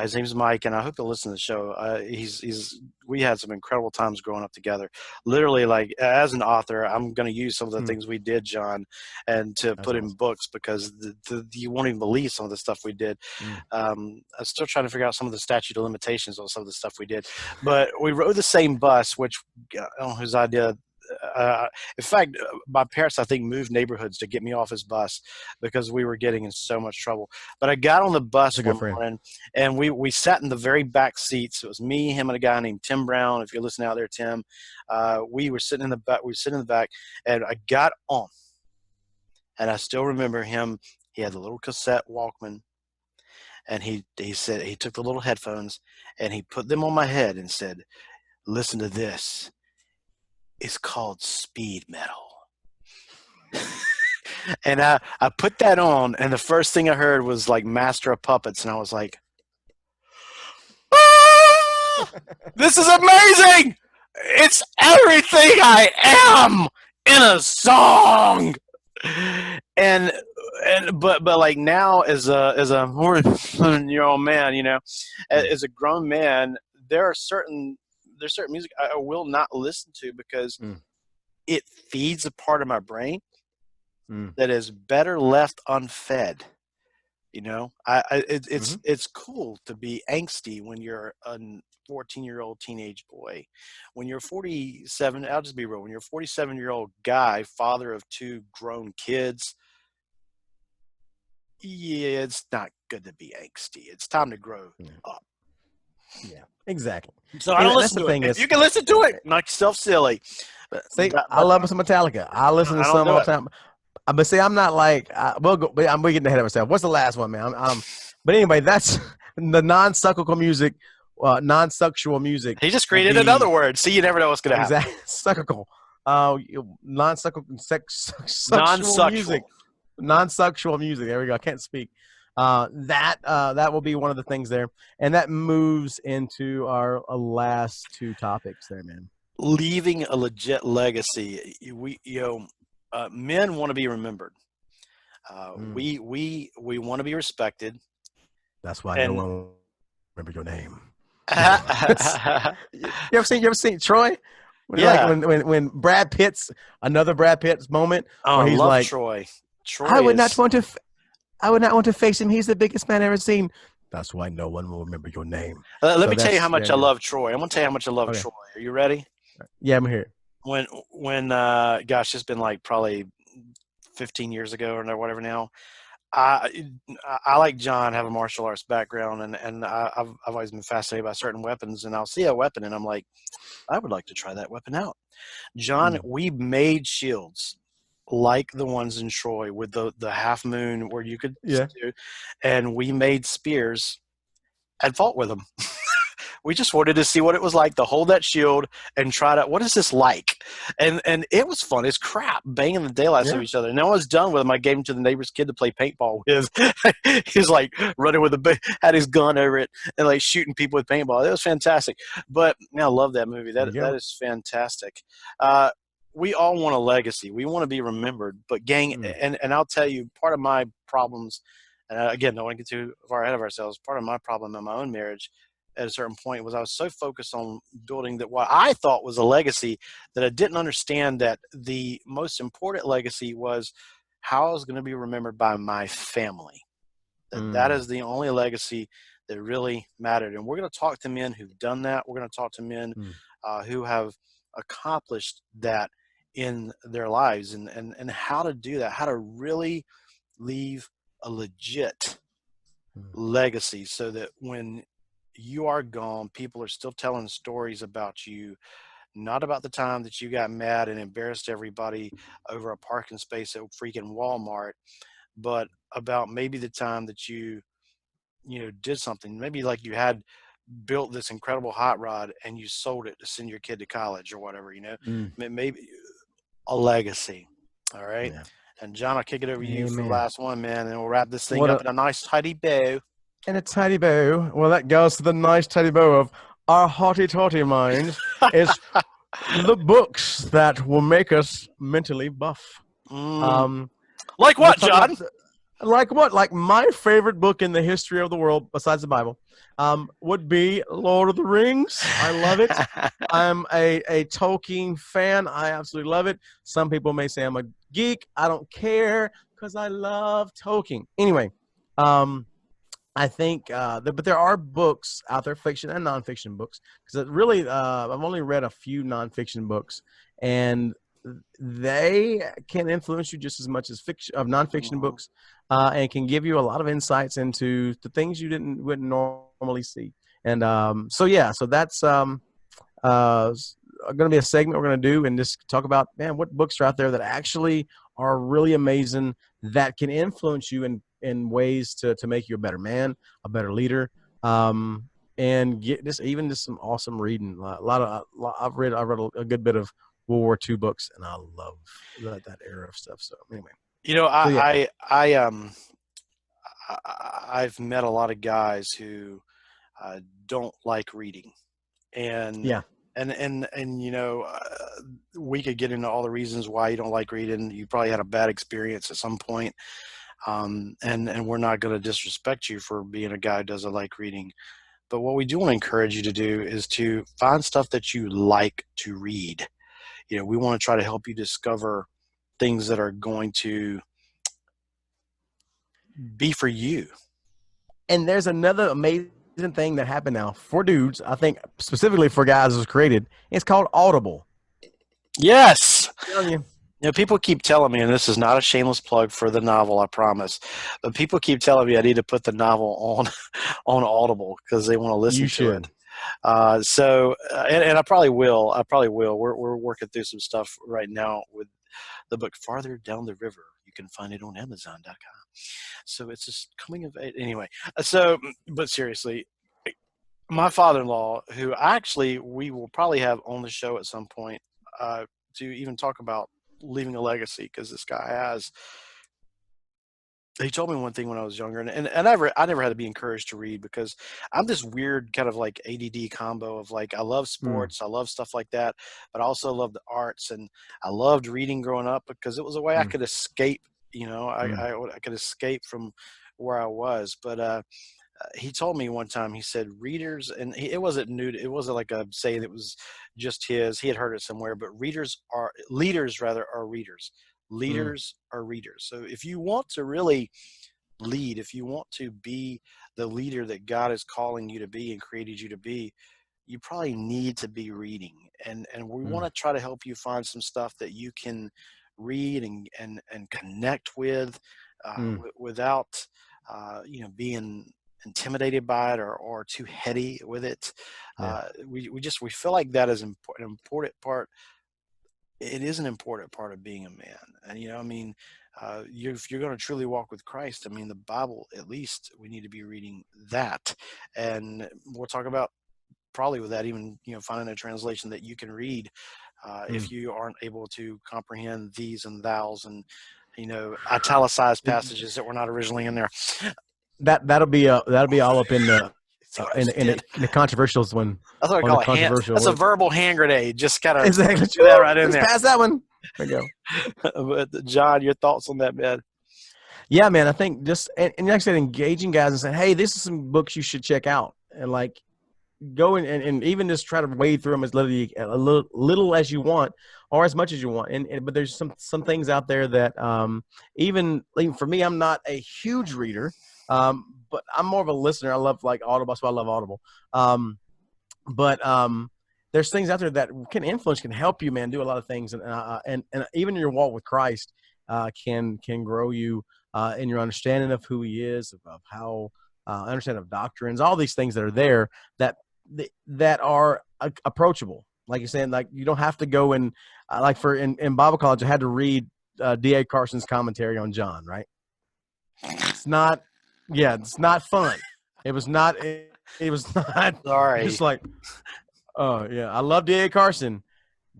his name's Mike, and I hope you'll listen to the show. We had some incredible times growing up together. Literally, like as an author, I'm going to use some of the things we did, John, and to That's put in awesome. books because you won't even believe some of the stuff we did. I'm still trying to figure out some of the statute of limitations on some of the stuff we did, but we rode the same bus, which I don't know whose idea. Uh, in fact, my parents, I think, moved neighborhoods to get me off his bus because we were getting in so much trouble. But I got on the That's bus a good one friend. morning, and we sat in the very back seats. It was me, him, and a guy named Tim Brown. If you're listening out there, Tim, we were sitting in the back. We were sitting in the back, and I got on, and I still remember him. He had the little cassette Walkman, and he said he took the little headphones and he put them on my head and said, "Listen to this. It's called speed metal." And I put that on, and the first thing I heard was like Master of Puppets, and I was like, "Ah, this is amazing! It's everything I am in a song." And but like now as a more year old man, as a grown man, there's certain music I will not listen to because it feeds a part of my brain that is better left unfed. It's cool to be angsty when you're a 14-year-old teenage boy. When you're 47, I'll just be real. When you're a 47-year-old guy, father of two grown kids, yeah, it's not good to be angsty. It's time to grow up. Yeah, exactly. So I don't That's listen the to it. thing If is, you can listen to it, knock yourself silly. see, I But love some Metallica. I listen to I don't some do all the it. time. But see, I'm not like we'll go. But we're getting ahead of ourselves. What's the last one, man? But anyway, that's the non-suckle music. Non-sexual music He just will created another be word. See, you never know what's going to happen. exactly suckle. Non-suckle sexual music. Non-sexual. Non-sexual music. There we go. I can't speak. That will be one of the things there, and that moves into our last two topics there, man. Leaving a legit legacy. Men want to be remembered. We want to be respected. That's why no And one will remember your name. yeah, You ever seen Troy? When Brad Pitt's another Brad Pitt's moment oh, where I he's love like, Troy. I Troy would not is. want to. I would not want to face him. He's the biggest man I've ever seen. That's why no one will remember your name. Let So me tell you that's how much there. I love Troy. I'm gonna tell you how much I love Okay. Troy. Are you ready? Yeah, I'm here. When gosh, it's been like probably 15 years ago or whatever now. I I like John, have a martial arts background, and I've always been fascinated by certain weapons, and I'll see a weapon, and I'm like, I would like to try that weapon out. John, we made shields like the ones in Troy with the half moon where you could Yeah. do, and we made spears and fought with them. We just wanted to see what it was like to hold that shield and try to, what is this like? And it was fun as crap, banging the daylights of Yeah. each other. And then I was done with him. I gave him to the neighbor's kid to play paintball with. He's like running with had his gun over it and like shooting people with paintball. It was fantastic. But man, I love that movie. There you That go. is fantastic. We all want a legacy. We want to be remembered. But gang, and I'll tell you, part of my problems, and again, don't want to get too far ahead of ourselves. Part of my problem in my own marriage at a certain point was I was so focused on building that what I thought was a legacy that I didn't understand that the most important legacy was how I was going to be remembered by my family. That is the only legacy that really mattered. And we're going to talk to men who've done that. We're going to talk to men who have accomplished that in their lives and how to do that, how to really leave a legit legacy so that when you are gone, people are still telling stories about you, not about the time that you got mad and embarrassed everybody over a parking space at freaking Walmart, but about maybe the time that you did something. Maybe like you had built this incredible hot rod and you sold it to send your kid to college or whatever, maybe a legacy. All right. Yeah. And John, I'll kick it over to you for the Amen. last one, man, and we'll wrap this thing What up a in a nice tidy bow. and a tidy bow. Well, that goes to the nice tidy bow of our hotty totty minds is the books that will make us mentally buff. Like We'll what, talk about John? Like what? Like my favorite book in the history of the world, besides the Bible, would be Lord of the Rings. I love it. I'm a Tolkien fan. I absolutely love it. Some people may say I'm a geek. I don't care because I love Tolkien. Anyway, um, I think, but there are books out there, fiction and nonfiction books, because really, I've only read a few nonfiction books, and they can influence you just as much as fiction of nonfiction Mhm. books, and can give you a lot of insights into the things you wouldn't normally see. And so yeah, so that's going to be a segment we're going to do and just talk about, man, what books are out there that actually are really amazing that can influence you in ways to make you a better man, a better leader, and get just even just some awesome reading. A lot of I read a good bit of World War II books, and I love that era of stuff. So anyway, You know, so yeah, I've met a lot of guys who don't like reading, and yeah, we could get into all the reasons why you don't like reading. You probably had a bad experience at some point, and we're not going to disrespect you for being a guy who doesn't like reading. But what we do want to encourage you to do is to find stuff that you like to read. We want to try to help you discover things that are going to be for you. and there's another amazing thing that happened now for dudes. I think specifically for guys, it was created. It's called Audible. Yes. I'm telling you. People keep telling me, and this is not a shameless plug for the novel, I promise, but people keep telling me I need to put the novel on on Audible because they want to You listen to it. should. And I probably will. I probably will. We're working through some stuff right now with the book Farther Down the River. You can find it on Amazon.com. So it's just coming of age. Anyway, but seriously, my father-in-law, who actually we will probably have on the show at some point, to even talk about leaving a legacy, because this guy has. He told me one thing when I was younger, and I never had to be encouraged to read because I'm this weird kind of like ADD combo of like I love Mm, sports, I love stuff like that, but I also love the arts, and I loved reading growing up because it was a way I mm, could escape. mm, I could escape from where I was. But he told me one time, he said readers, and it wasn't new, it wasn't like a saying that was just his, he had heard it somewhere, but leaders rather are readers. mm, Leaders are readers. So if you want to really lead, if you want to be the leader that God is calling you to be and created you to be, you probably need to be reading. And we want mm, to try to help you find some stuff that you can read and connect with, mm. without being intimidated by it, or too heady with it. Yeah. We feel like that is an important part. It is an important part of being a man. And I mean, if you're going to truly walk with Christ, I mean, the Bible, at least we need to be reading that. And we'll talk about probably with that, even finding a translation that you can read, Mm. if you aren't able to comprehend these and thous, and italicized passages that were not originally in there. That'll be all up in the See what I just did? in the controversials when That's what I on the call a hand. controversial That's a word. verbal hand grenade. Just kind of Exactly. do that right in Just there. pass that one. There you go. But John, your thoughts on that, man? Yeah, man. I think just and like I said, engaging guys and saying, hey, this is some books you should check out, and like go and even just try to wade through them as little as you want or as much as you want. But there's some things out there that even for me, I'm not a huge reader, but I'm more of a listener. I love like Audible, so I love Audible. But there's things out there that can influence, can help you, man, do a lot of things, and even in your walk with Christ, can grow you in your understanding of who He is, of how understanding of doctrines, all these things that are there that that are approachable. Like you're saying, like you don't have to go and like in Bible college, I had to read D.A. Carson's commentary on John. Right? It's not, yeah, it's not fun. It was not. It was not. Sorry. It's like, oh yeah, I love D.A. Carson,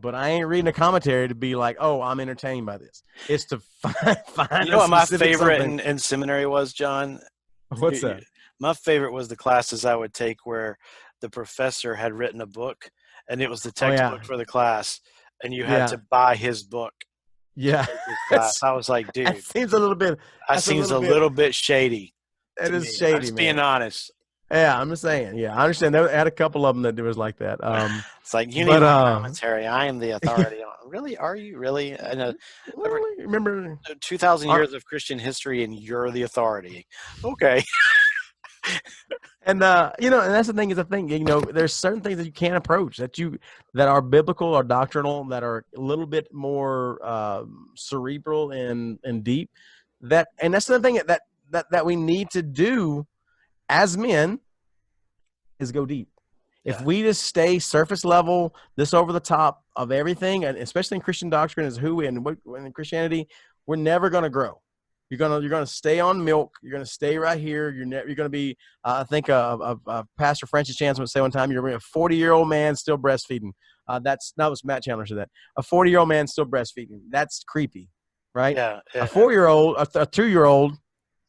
but I ain't reading a commentary to be like, oh, I'm entertained by this. It's to You find know a what my specific favorite something. in seminary was, John? What's that? My favorite was the classes I would take where the professor had written a book, and it was the Oh yeah, textbook for the class, and you had yeah. to buy his book. Yeah. to take this class. I was like, That dude, seems a little bit. that That's a seems little a bit. little bit shady to That is me. I'm shady, just being man. honest. Yeah, I'm just saying. Yeah, I understand. There had a couple of them that was like that. It's like, you need But my commentary. I am the authority. Really? Are you really? I know over really, remember, 2,000 our, years of Christian history, and you're the authority. Okay. and and that's the thing is, I think there's certain things that you can't approach that are biblical or doctrinal that are a little bit more cerebral and deep. And that's the thing that we need to do as men is go deep. If Yeah. we just stay surface level, this over the top of everything, and especially in Christian doctrine, is who we and in Christianity, we're never going to grow. You're gonna stay on milk. You're gonna stay right here. You're gonna be. I think Pastor Francis Chancellor would say one time, you're a 40-year-old man still breastfeeding. That was Matt Chandler said that. A 40-year-old man still breastfeeding. That's creepy, right? Yeah. A Yeah. 4-year-old, a 2-year-old,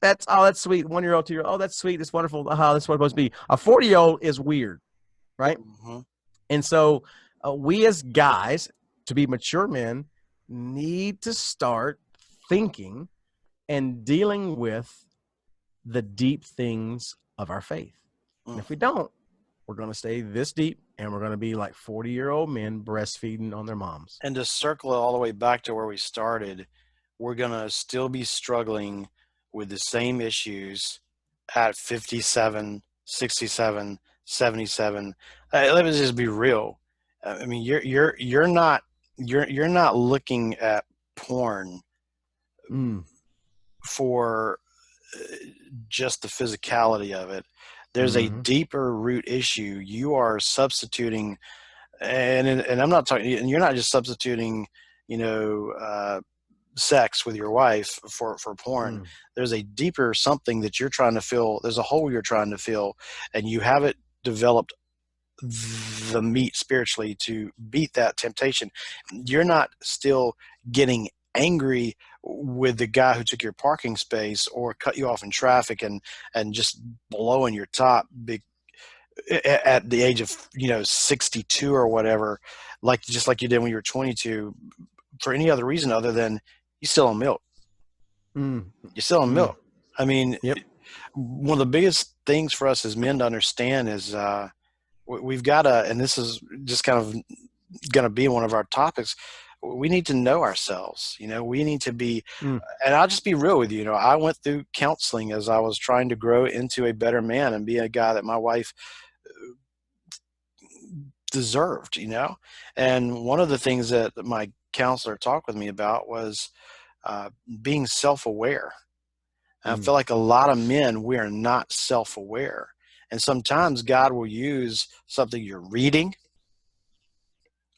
that's sweet. 1 year old, 2 year old, oh, that's sweet. It's wonderful. That's what it's supposed to be. A 40-year-old is weird, right? Mhm. And so we as guys, to be mature men, need to start thinking and dealing with the deep things of our faith. And Mm. if we don't, we're going to stay this deep and we're going to be like 40-year-old men breastfeeding on their moms. And to circle it all the way back to where we started, we're going to still be struggling with the same issues at 57, 67, 77. Let me just be real. I mean, you're not looking at porn Mm. for just the physicality of it. There's a Mm-hmm. deeper root issue. You are substituting, and I'm not talking, and you're not just substituting, you know, sex with your wife for porn. Mm. There's a deeper something that you're trying to fill. There's a hole you're trying to fill, and you haven't developed the meat spiritually to beat that temptation. You're not still getting angry with the guy who took your parking space or cut you off in traffic and just blowing your top big at the age of 62 or whatever, like just like you did when you were 22, for any other reason other than you still on milk. Mm. You're still on Mm. milk. I mean, Yep. one of the biggest things for us as men to understand is we've got to, and this is just kind of going to be one of our topics. We need to know ourselves. We need to be, Mm. and I'll just be real with you. I went through counseling as I was trying to grow into a better man and be a guy that my wife deserved. And one of the things that my counselor talked with me about was being self-aware. And I Mm. feel like a lot of men, we are not self-aware. And sometimes God will use something you're reading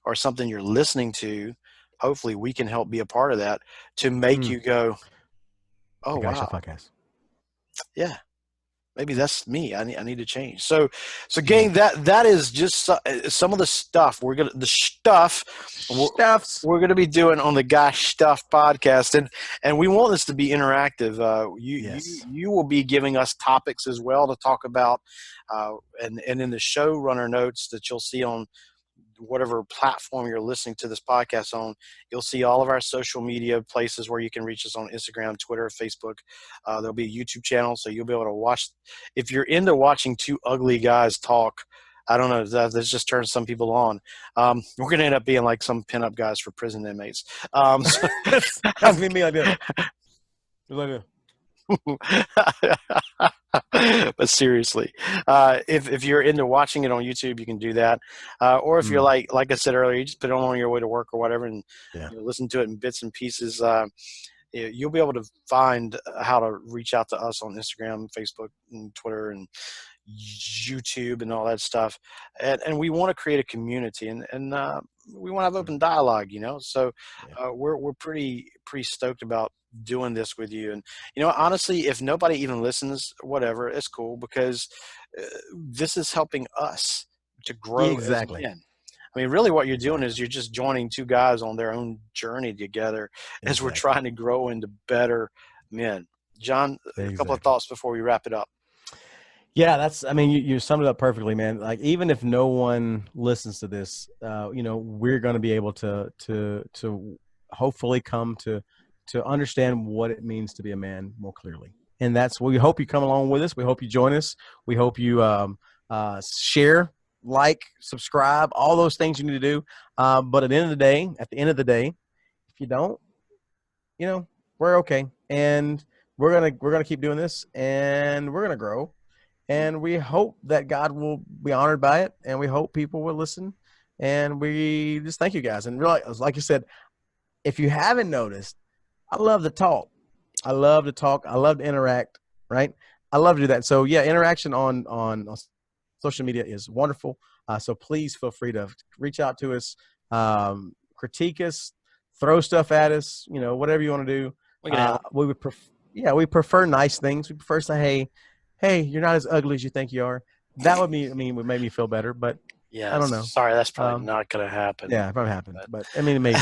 or something you're listening to. Hopefully we can help be a part of that to make Mm. you go, oh, The Guy wow, Chef Podcast. yeah, maybe that's me. I need to change. So Mm. gang, that is just some of the stuff the stuff Stuffs. we're going to be doing on the Guy Stuff podcast, and we want this to be interactive. Yes. You will be giving us topics as well to talk about, and in the showrunner notes that you'll see on whatever platform you're listening to this podcast on, you'll see all of our social media places where you can reach us on Instagram, Twitter, Facebook. There'll be a YouTube channel, so you'll be able to watch. If you're into watching two ugly guys talk, I don't know, that just turns some people on. We're going to end up being like some pinup guys for prison inmates. So that's I'm, gonna be me like that. Like that. but seriously, if you're into watching it on YouTube, you can do that. Or if you're Mm. like I said earlier, you just put it on your way to work or whatever, and Yeah. listen to it in bits and pieces. You'll be able to find how to reach out to us on Instagram, Facebook, and Twitter, and YouTube, and all that stuff. And we want to create a community, and we want to have open dialogue. So Yeah. we're pretty stoked about doing this with you. And honestly, if nobody even listens, whatever, it's cool, because this is helping us to Yeah, grow as exactly. men. I mean, really what you're doing is Exactly. you're just joining two guys on their own journey together as we're Exactly. trying to grow into better men. John, a couple of Exactly. thoughts before we wrap it up. Yeah, I mean, you summed it up perfectly, man. Like, even if no one listens to this, we're going to be able to hopefully come to understand what it means to be a man more clearly. And that's what we hope you come along with us. We hope you join us. We hope you share, like, subscribe, all those things you need to do. But at the end of the day, if you don't, we're okay, and we're gonna keep doing this, and we're gonna grow, and we hope that God will be honored by it, and we hope people will listen, and we just thank you guys. And really, like you said, if you haven't noticed, I love to talk. I love to talk. I love to interact. Right? I love to do that. So yeah, interaction on social media is wonderful. So please feel free to reach out to us, critique us, throw stuff at us. Whatever you want to do. We can handle We would we prefer nice things. We prefer to say, hey, you're not as ugly as you think you are. That would would make me feel better. But yeah, I don't know. sorry, that's probably Um, not going to happen. yeah, it probably happened. But maybe.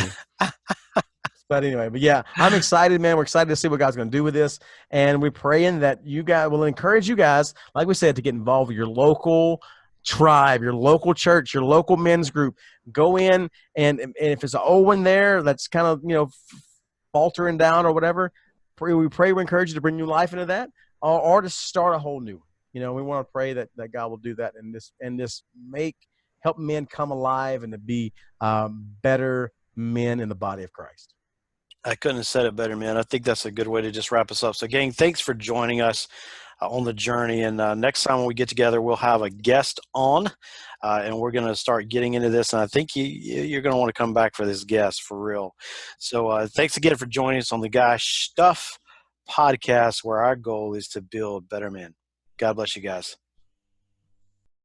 But anyway, yeah, I'm excited, man. We're excited to see what God's going to do with this. And we're praying that you guys will encourage you guys, like we said, to get involved with your local tribe, your local church, your local men's group. Go in, and if it's an old one there that's kind of, faltering down or whatever, we encourage you to bring new life into that, or to start a whole new one. We want to pray that God will do that, and this help men come alive and to be better men in the body of Christ. I couldn't have said it better, man. I think that's a good way to just wrap us up. So, gang, thanks for joining us on the journey. And next time when we get together, we'll have a guest on, and we're going to start getting into this. And I think you're going to want to come back for this guest for real. So thanks again for joining us on the Guy Schtuff podcast, where our goal is to build better men. God bless you guys.